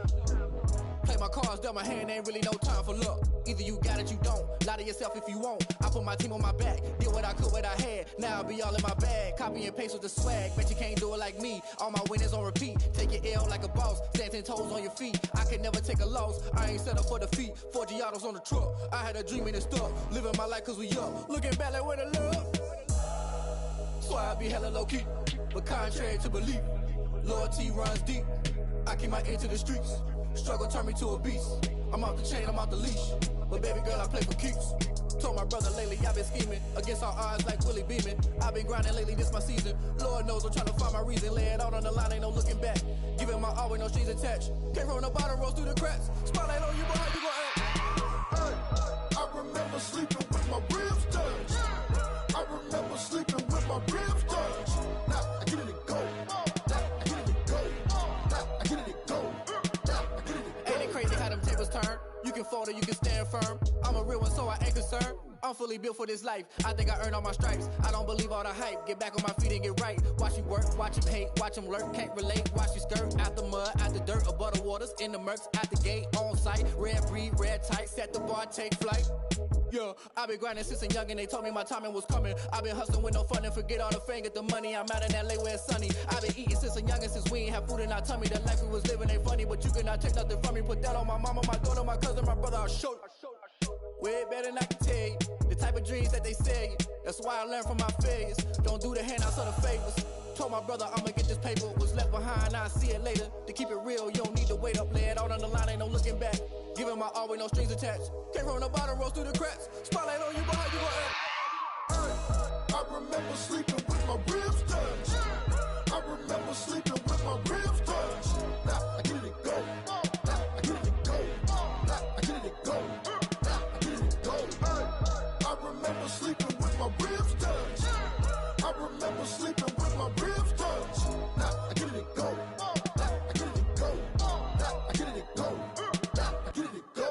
Play my cards, dealt my hand, ain't really no time for luck. Either you got it, you don't. Lie to yourself if you won't. I put my team on my back, did what I could, what I had. Now I'll be all in my bag. Copy and paste with the swag. Bet you can't do it like me. All my winners on repeat. Take your L like a boss. Stand 10 toes on your feet. I can never take a loss. I ain't set up for defeat. 4 Giottos on the truck. I had a dream and it stuck. Living my life 'cause we up. Looking back like where the love. So I be hella low key. But contrary to belief, loyalty runs deep. I keep my ear to the streets. Struggle turned me to a beast. I'm off the chain, I'm off the leash. But baby girl, I play for keeps. Told my brother lately, I've been scheming. Against all odds like Willie Beeman. I've been grinding lately, this my season. Lord knows I'm trying to find my reason. Lay it out on the line, ain't no looking back. Giving my all with no strings attached. Came from the bottom, rose through the cracks. Spotlight on you, but how you gon' act? Hey, I remember sleeping with my ribs touched. I remember sleeping with my ribs touched. Now I get it and go. Now I get it and go. Now I get it and go. Now I get it and go. Ain't it crazy how them tables turn? You can fold or you can stand firm. I'm a real one, so I ain't concerned. I'm fully built for this life. I think I earned all my stripes. I don't believe all the hype. Get back on my feet and get right. Watch you work, watch him hate, watch him lurk. Can't relate, watch you skirt. Out the mud, out the dirt, above the waters, in the murks, out the gate, on site. Red breed, red tight, set the bar, take flight. Yeah, I've been grinding since a youngin', they told me my timing was coming. I've been hustling with no fun and forget all the fame, get the money. I'm out in LA where it's sunny. I've been eating since a youngin', since we ain't have food in our tummy. The life we was living ain't funny, but you cannot take nothing from me. Put that on my mama, my daughter, my cousin, my brother, I'll show you. Way better than I can tell you. The type of dreams that they sell you. That's why I learned from my failures. Don't do the handouts or the favors. Told my brother I'ma get this paper. Was left behind, I'll see it later. To keep it real, you don't need to wait up. Lay it out on the line, ain't no looking back. Giving my all with no strings attached. Came from the bottom, rose through the cracks. Spotlight on you, but how you gon' act? I remember sleeping with my ribs touched. I remember sleeping with my ribs touched. Now I get it go. Now I get it go. Now I get it go. Now I get it go. I remember sleeping with my ribs touched. I remember sleeping with my ribs touched. Now I get it go. Now I get it go. Now I get it go. Now I get it go.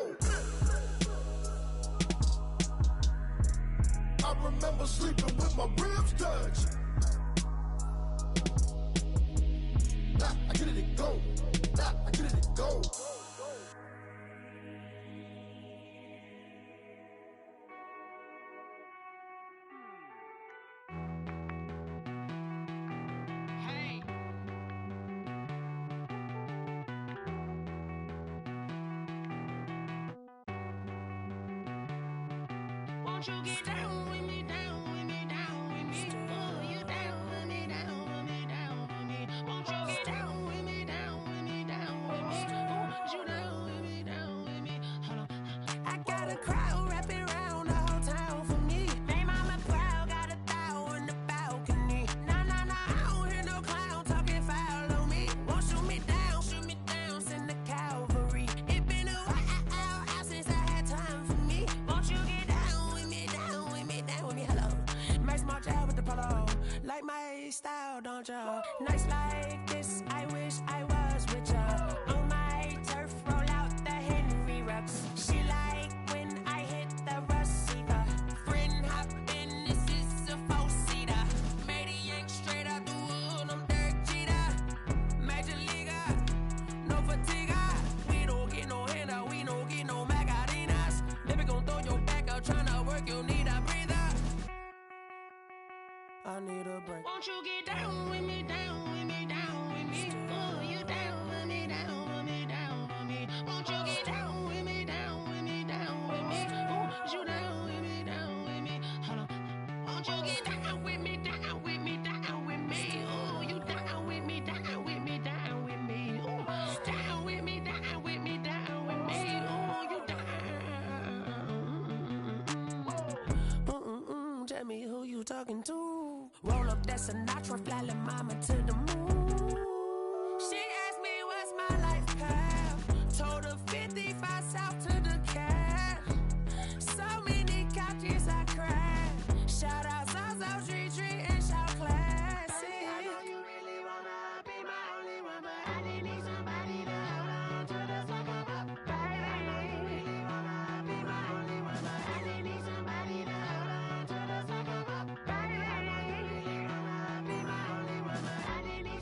I remember sleeping with my ribs touched. Now I get it go. Now I get it go. Won't you get down with me, down with me, down with me? Oh, you down with me, down with me, down with me. Won't you get down with me, down with me, down with me? Oh, you down with me, down with me? Hold on. I got a crowd wrapping around the whole town for me. Made mama proud, got a thou on the balcony. Nah, nah, nah, I don't hear no clown talking foul on me. Won't shoot me down, send the cavalry. It been a while since I had time for me. Won't you get down with me, down with me, down with me? Hello. Max my job with the polo. Like my style, don't ya? Nights like this, I wish I was with ya. On my turf, roll out the Henry rocks. She like when I hit the receiver. Friend hop in, this is a four-seater. Made a yank straight out the wood, I'm Derek Jeter. Major leaguer, no fatigue. We don't get no handout, we don't get no Macarinas. Never gon' throw your back out, tryna work, you need a breather. I need a break. Won't you get down with me, down with me, down with me? Oh, you down with me, down with me, down with me? Won't you get down with me, down with me, down with me? Oh, you down with me, down with me? Hold on. Won't you get down with me, down with me, down with me? Oh, you down with me, down with me, down with me? Oh, down with me, down with me, down with me? Oh, you down. Tell me who you talking to. Roll up that Sinatra, fly la mama to the moon. She asked me what's my life path. Told her 55 south to the cab. So many couches I cried. Shout out South Street and shout classic. I know you really wanna be my only one, but I didn't need somebody to hold on to the second up. Baby, I know you really wanna be my only one, but I didn't need somebody to hold on to the second up. Baby, I know you really wanna be my only one, but I didn't need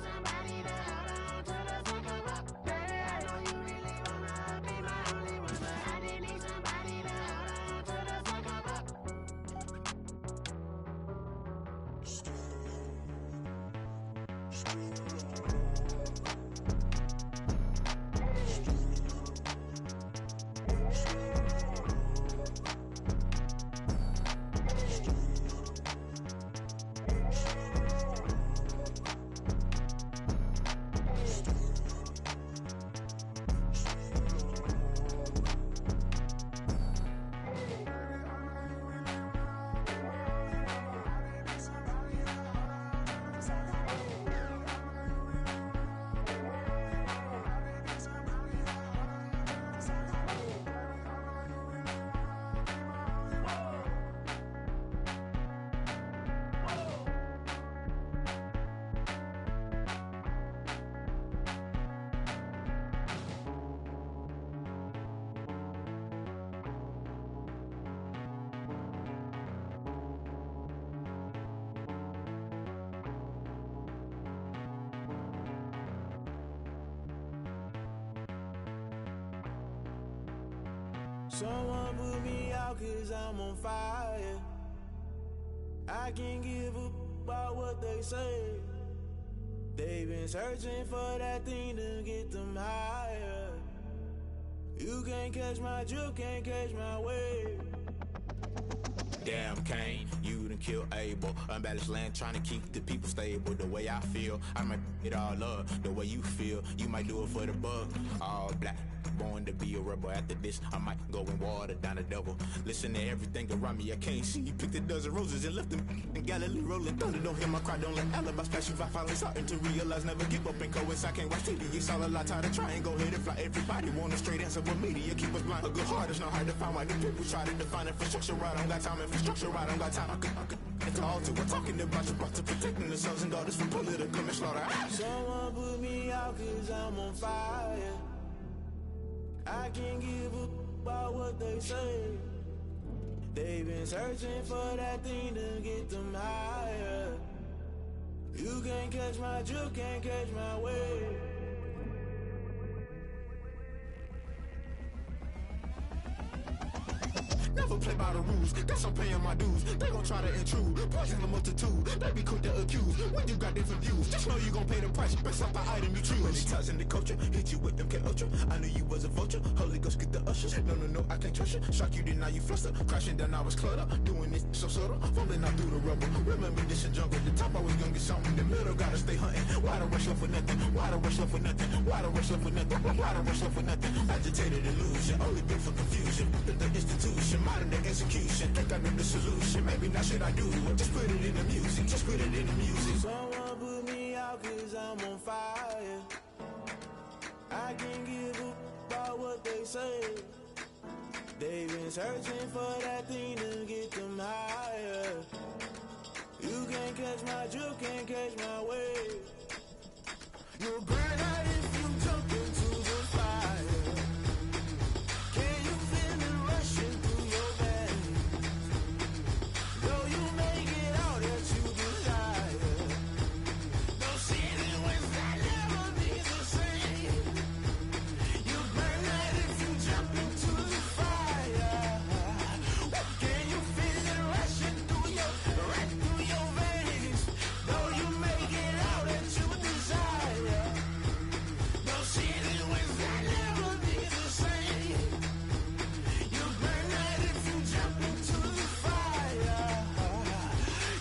Someone put me out 'cause I'm on fire. I can't give up about what they say. They've been searching for that thing to get them higher. You can't catch my drift, can't catch my wave. Damn, Kane, you done killed Abel. Unbalanced land, trying to keep the people stable. The way I feel, I might it all up. The way you feel, you might do it for the bug. All black, born to be a rebel. After this, I might go and water down the devil. Listen to everything around me, I can't see. Picked a dozen roses and left them in Galilee rolling thunder. Don't hear my cry, don't let alibis pass you. I finally starting to realize, never give up and coincide. Can't watch TV, it's all a lot. Tired of trying, go ahead and fly. Everybody want a straight answer, but media keep us blind. A good heart is not hard to find. Why the people try to define infrastructure right? I don't got time, infrastructure right, I don't got time. I could it's all to we're talking about you, brought to protecting the sons and daughters from political manslaughter. Someone put me out 'cause I'm on fire. I can't give up about what they say. They've been searching for that thing to get them higher. You can't catch my drift, can't catch my wave. Never play by the rules, guess I'm paying my dues. They gon' try to intrude, poison the multitude. They be quick to accuse, when you got different views. Just know you gon' pay the price, based off the item you choose. Many times in the culture, hit you with them K-Ultra. I knew you was a vulture, Holy Ghost get the ushers. No, I can't trust you. Shock you, then now you fluster. Crashing down, I was cluttered. Doing this so subtle, fumbling out through the rubble. Remember this in jungle, the top I was young and something. The middle gotta stay hunting. Why the rush love for nothing? Why the rush love for nothing? Why the rush love for nothing? Why the rush love for nothing? Agitated illusion, only built for confusion. The institution, modern day execution. Think I know the solution. Maybe now should I do it? Just put it in the music. Just put it in the music. Someone put me out 'cause I'm on fire. I can't give up about what they say. They've been searching for that thing to get them higher. You can't catch my drift, can't catch my wave. You'll burn out if you jump into the fire. Can you feel it rushing through your veins? Though you make it all that you desire. No city was that never be the same. You burn out if you jump into the fire. Can you feel it rushing through your veins? Though you make it all that you desire. No city was that never be the same. You burn out if you jump into the fire.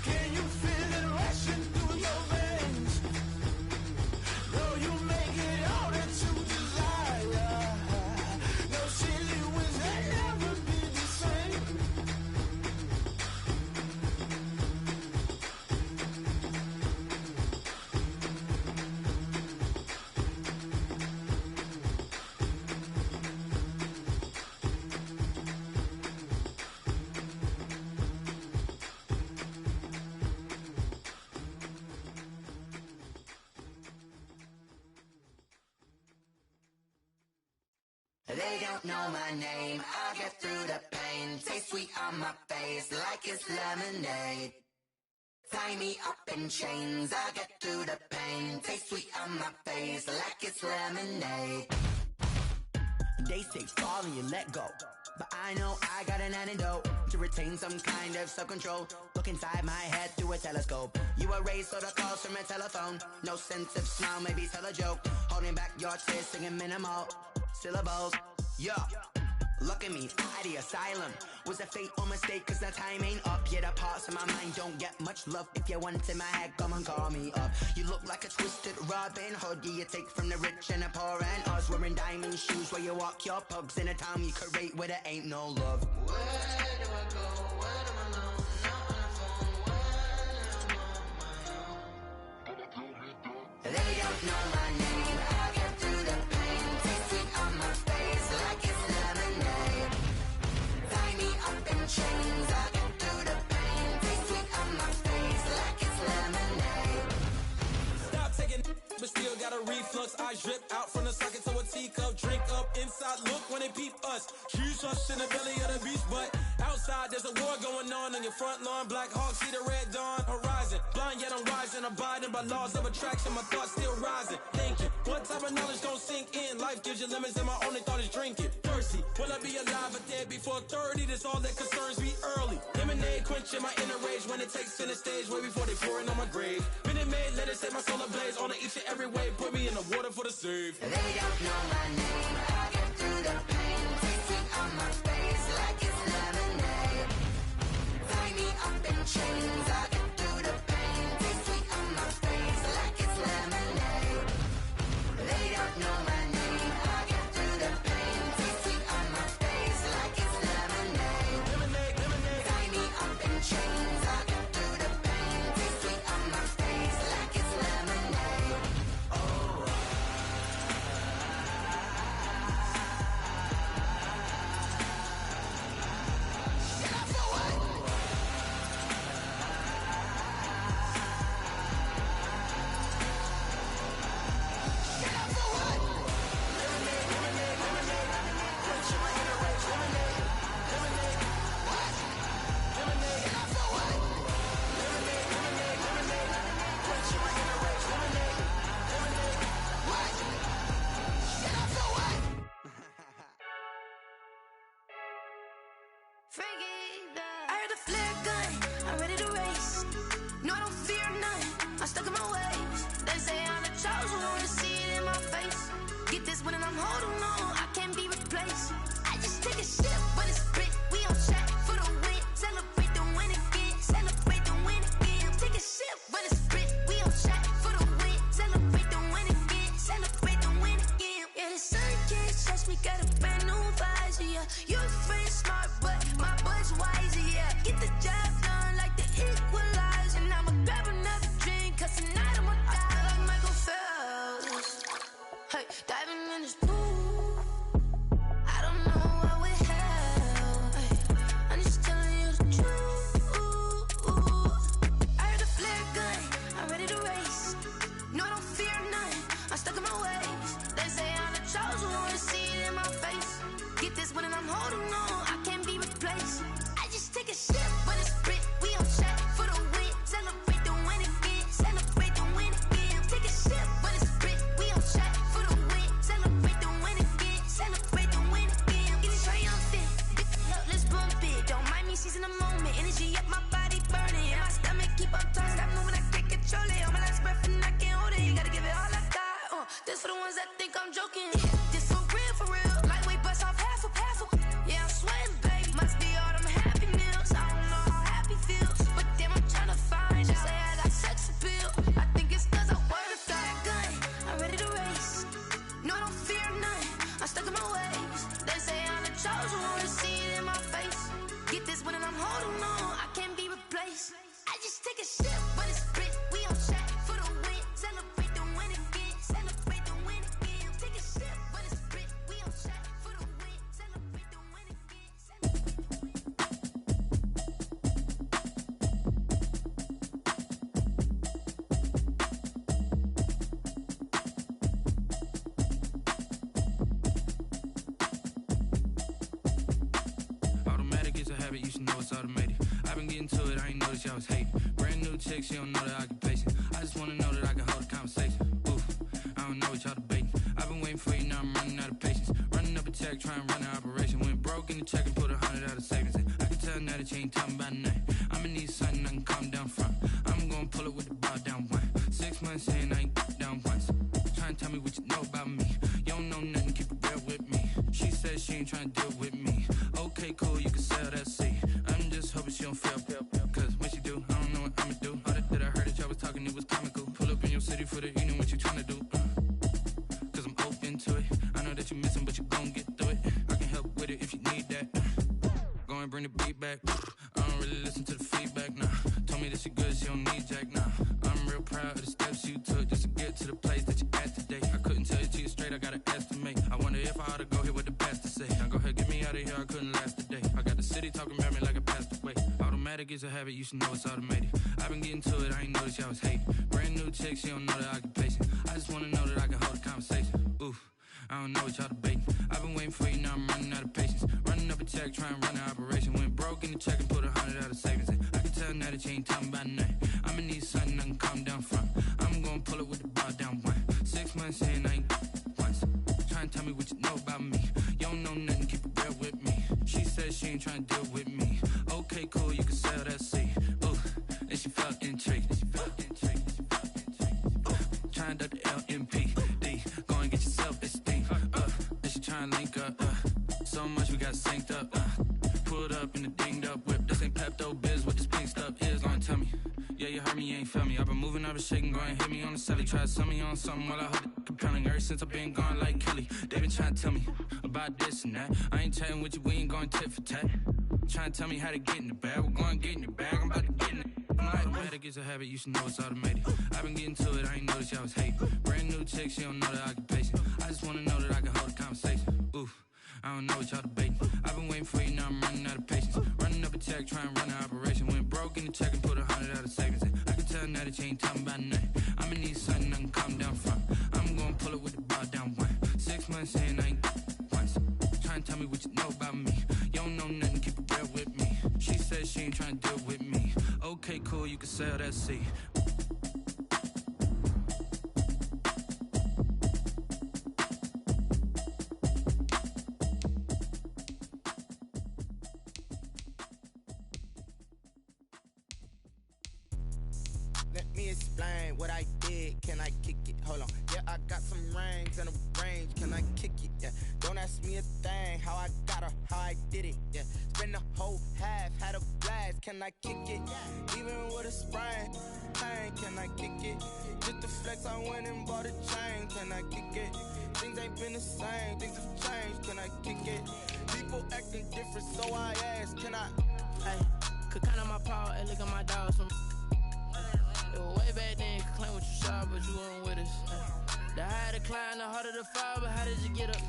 Can you feel it rushing through your veins? Though you make it all that you desire. No city was that never be the same. They don't know my name, I'll get through the pain. Taste sweet on my face like it's lemonade. Tie me up in chains, I'll get through the pain. Taste sweet on my face like it's lemonade. They say fall and you let go, but I know I got an antidote to retain some kind of self-control. Look inside my head through a telescope. You erase all the calls from a telephone. No sense of smile, maybe tell a joke. Holding back your tears, singing minimal syllables. Yeah, look at me, at the asylum. Was a fate or mistake, cause the time ain't up. Yet the parts of my mind don't get much love. If you want in my head, come and call me up. You look like a twisted Robin Hood. Yeah, you take from the rich and the poor and us. Wearing diamond shoes where you walk your pugs in a town you could rate where there ain't no love. Where do I go? Where am I alone? Not on the phone. When I'm on my own. They don't know my name. I'll get through the pain. Taste sweet on my face like it's lemonade. Tie me up in chains. I'll get through the pain. Taste sweet on my face like it's lemonade. Stop taking, but still got a reflux. I drip out from the socket to a teacup. Drink up inside, look when they peep us. Choose us in the belly of the beach, but outside there's a war going on your front lawn. Black Hawk, see the red dawn horizon. Blind yet I'm rising, abiding by laws of attraction. My thoughts still rising. Thinking, what type of my knowledge don't sink in. Life gives you lemons and my only thought is drinking. Thirsty, will I be alive or dead before 30? That's all that concerns me early. Lemonade quenching my inner rage when it takes center stage way before they pour it on my grave. Minute Maid, let it set my soul ablaze on each and every way. Put me in the water for the save. They don't know my name. I get through the pain. Tasting on my face like it's lemonade. Tie me up in chains. I get through the pain. Tasting on my face like it's lemonade. They don't know my name. I get through the pain. Tasting on my face like it's lemonade. Lemonade, lemonade. Tie me up in chains. I get through the pain. Tasting on my face like it's lemonade. Oh. I heard a flare gun, I'm ready to race. No, I don't fear none, I'm stuck in my ways. They say I'm the chosen one, see it in my face. Get this one and I'm holding on, I can't be replaced. I just take a sip, but it's split. We on track for the win, celebrate the win again, celebrate the win again. Take a sip, but it's split. We on track for the win, celebrate the win again, celebrate the win again. Yeah, the sun can't touch me, got a brand new visor. Yeah, your friend smart, but my bud's wiser. Yeah, get the job done like the equalizer. And I'ma grab another drink, cause tonight I'ma die like Michael Phelps. Hey, diving in this pool, I don't know what would help. Hey, I'm just telling you the truth. I heard a flare gun, I'm ready to race. No, I don't fear none, I'm stuck in my ways. They say I'm the chosen one, see it in my face. Get this one and I'm holding on, I can't be replaced. I just take a sip, but it's split. We on track for the win, celebrate the win again, celebrate the win again. Take a sip, but it's split. We on track for the win, celebrate the win again, celebrate the win again. Get it triumphant, let's bump it. Don't mind me seizing the moment, energy up my body burning. And my stomach keep on tossing, stop moving, I can't control it. On my last breath and I can't hold it. You gotta give it all I got. This for the ones that think I'm joking. This for real, lightweight bust off half a. Yeah, I'm sweating, babe. Must be all them happy meals. I don't know how happy feels, but damn, I'm tryna find out. Say I got sex appeal. I think it's cause I wear the fire gun. I'm ready to race. No, I don't fear none. I'm stuck in my ways. They say I'm the chosen one, see it in my face. Get this one and I'm holding on, I can't be replaced. I just take a sip, but it's split. We on track for the win, celebrate the win again, celebrate the win again. Take a sip, but it's split. We on track for the win, celebrate the win again. Automatic is a habit, you should know it's automated. I've been getting to it, I ain't noticed y'all was hating. Brand new chick, she don't know the occupation. I just wanna know that I can hold a conversation. Oof, I don't know what y'all debating. I've been waiting for you, now I'm running out of patience. Running up a check, trying to run an operation. Went broke in the check and put 100 out of savings in. I can tell now that you ain't talking about nothing. I'ma need something I can calm down from. I'm gonna pull it with the bar down one. 6 months in, I ain't down once. Trying to tell me what you know about me. You don't know nothing, keep it real with me. She said she ain't trying to deal with me. Okay, cool, you can sell that seat. I'm just hoping she don't fail. Cause when she do, I don't know what I'ma do. All that I heard that y'all was talking, it was comical. Pull up in your city for the evening, what you trying to do? Cause I'm open to it. I know that you missing, but you gon' get through it. I can help with it if you need that. Go and bring the beat back. I don't really listen to the feedback, nah. Told me that she good, she don't need jack, nah. I'm real proud of the steps you took just to get to the place that you at today. I couldn't tell you to you straight, I gotta estimate. I wonder if I ought to go here with the pastor say. Now go ahead, get me out of here, I couldn't last a day. I got the city talking about me like I passed away. Automatic is a habit, you should know it's automated. I've been getting to it, I ain't noticed y'all was hating. Brand new chick, she don't know the occupation. I just wanna know that I can hold a conversation. Oof, I don't know what y'all debating. I've been waiting for you, now I'm running out of patience. Running up a check, trying to run an operation. Went broke in the check and put 100 out of savings in. I can tell now that you ain't talking about nothing. I'ma need something I can calm down from. I'm gonna pull it with the bar down one. 6 months in, I ain't tell me what you know about me. You don't know nothing, keep it real with me. She said she ain't trying to deal with me. Okay, cool, you can sell that seed. Ooh, and she felt intrigued. Trying to the LMPD. Go and get your self-esteem. And she trying to link up. So much we got synced up. Pulled up in the dinged up whip. This ain't Pepto-Biz, what this pink stuff is. Gonna tell me. Yeah, you heard me, you ain't felt me. I've been moving, I've been shaking, go and hit me on the celly. Try to sell me on something while I hold it compelling. Ever since I've been gone like Kelly, they been trying to tell me about this and that. I ain't chatting with you, we ain't going tit for tat. Trying to tell me how to get in the bag. We're going to get in the bag, I'm about to get in it. I'm like, automatic is a habit, you should know it's automated. I've been getting to it, I ain't noticed y'all was hating. Brand new chick, she don't know the occupation. I just wanna know that I can hold a conversation. Oof, I don't know what y'all debating. I've been waiting for you, now I'm running out of patience. Running up a check, trying to run an operation. Went broke in the check and put 100 out of savings in. I can tell now that you ain't talking about nothing. I'ma need something I can calm down from. I'm gonna pull it with the bar down one. 6 months in, I ain't once. Trying to tell me what you know about me. You don't know nothing, keep it real with me. She said she ain't trying to deal with me. Okay, cool, you can sell that seed. Let me explain what I did. Can I kick it? Hold on. Yeah, I got some rings and a range. Can I kick it? Yeah. Don't ask me a thing. How I got her, how I did it. Yeah. Spend the whole half, had a blast. Can I kick it? Even with a sprain. Pain, can I kick it? Just the flex, I went and bought a chain. Can I kick it? Things ain't been the same. Things have changed. Can I kick it? People acting different, so I ask. Can I? Hey, could count on my power and look at my dogs from. It was way back then, could claim what you saw, but you weren't with us. The higher the climb, the harder the fall, but how did you get up?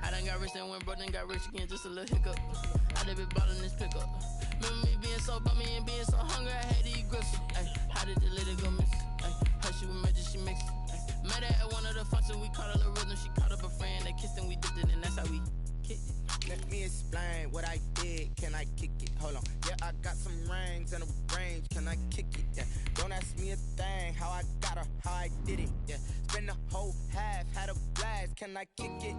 I done got rich and went broke, then got rich again, just a little hiccup. I done been bought in this pickup. Remember me being so bummy and being so hungry, I had to eat grits. How did the lady go miss? Her she was magic, she mixed. Met her at one of the functions, we caught a little rhythm, she caught up a friend, they kissed and we dipped it, and that's how we kicked it. Let me explain what I did. Can I kick it? Hold on. Yeah, I got some rings and a range. Can I kick it? Yeah. Don't ask me a thing. How I got her, how I did it. Yeah. Spend the whole half, had a blast. Can I kick it?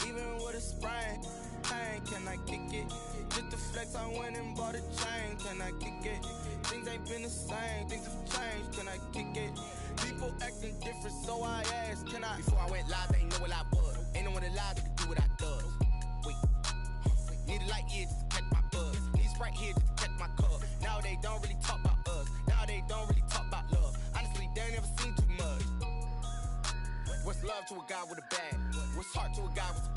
Even with a sprain. Pain, can I kick it? Just the flex, I went and bought a chain. Can I kick it? Things ain't been the same. Things have changed. Can I kick it? People acting different, so I asked. Can I? Before I went live, they ain't know what I was. Ain't no one alive that could do what I does. Wait. Need a light here just to catch my buzz. Need Sprite here just to catch my cup. Now they don't really talk about us. Now they don't really talk about love. Honestly, they ain't never seen too much. What's love to a guy with a bag? What's heart to a guy with a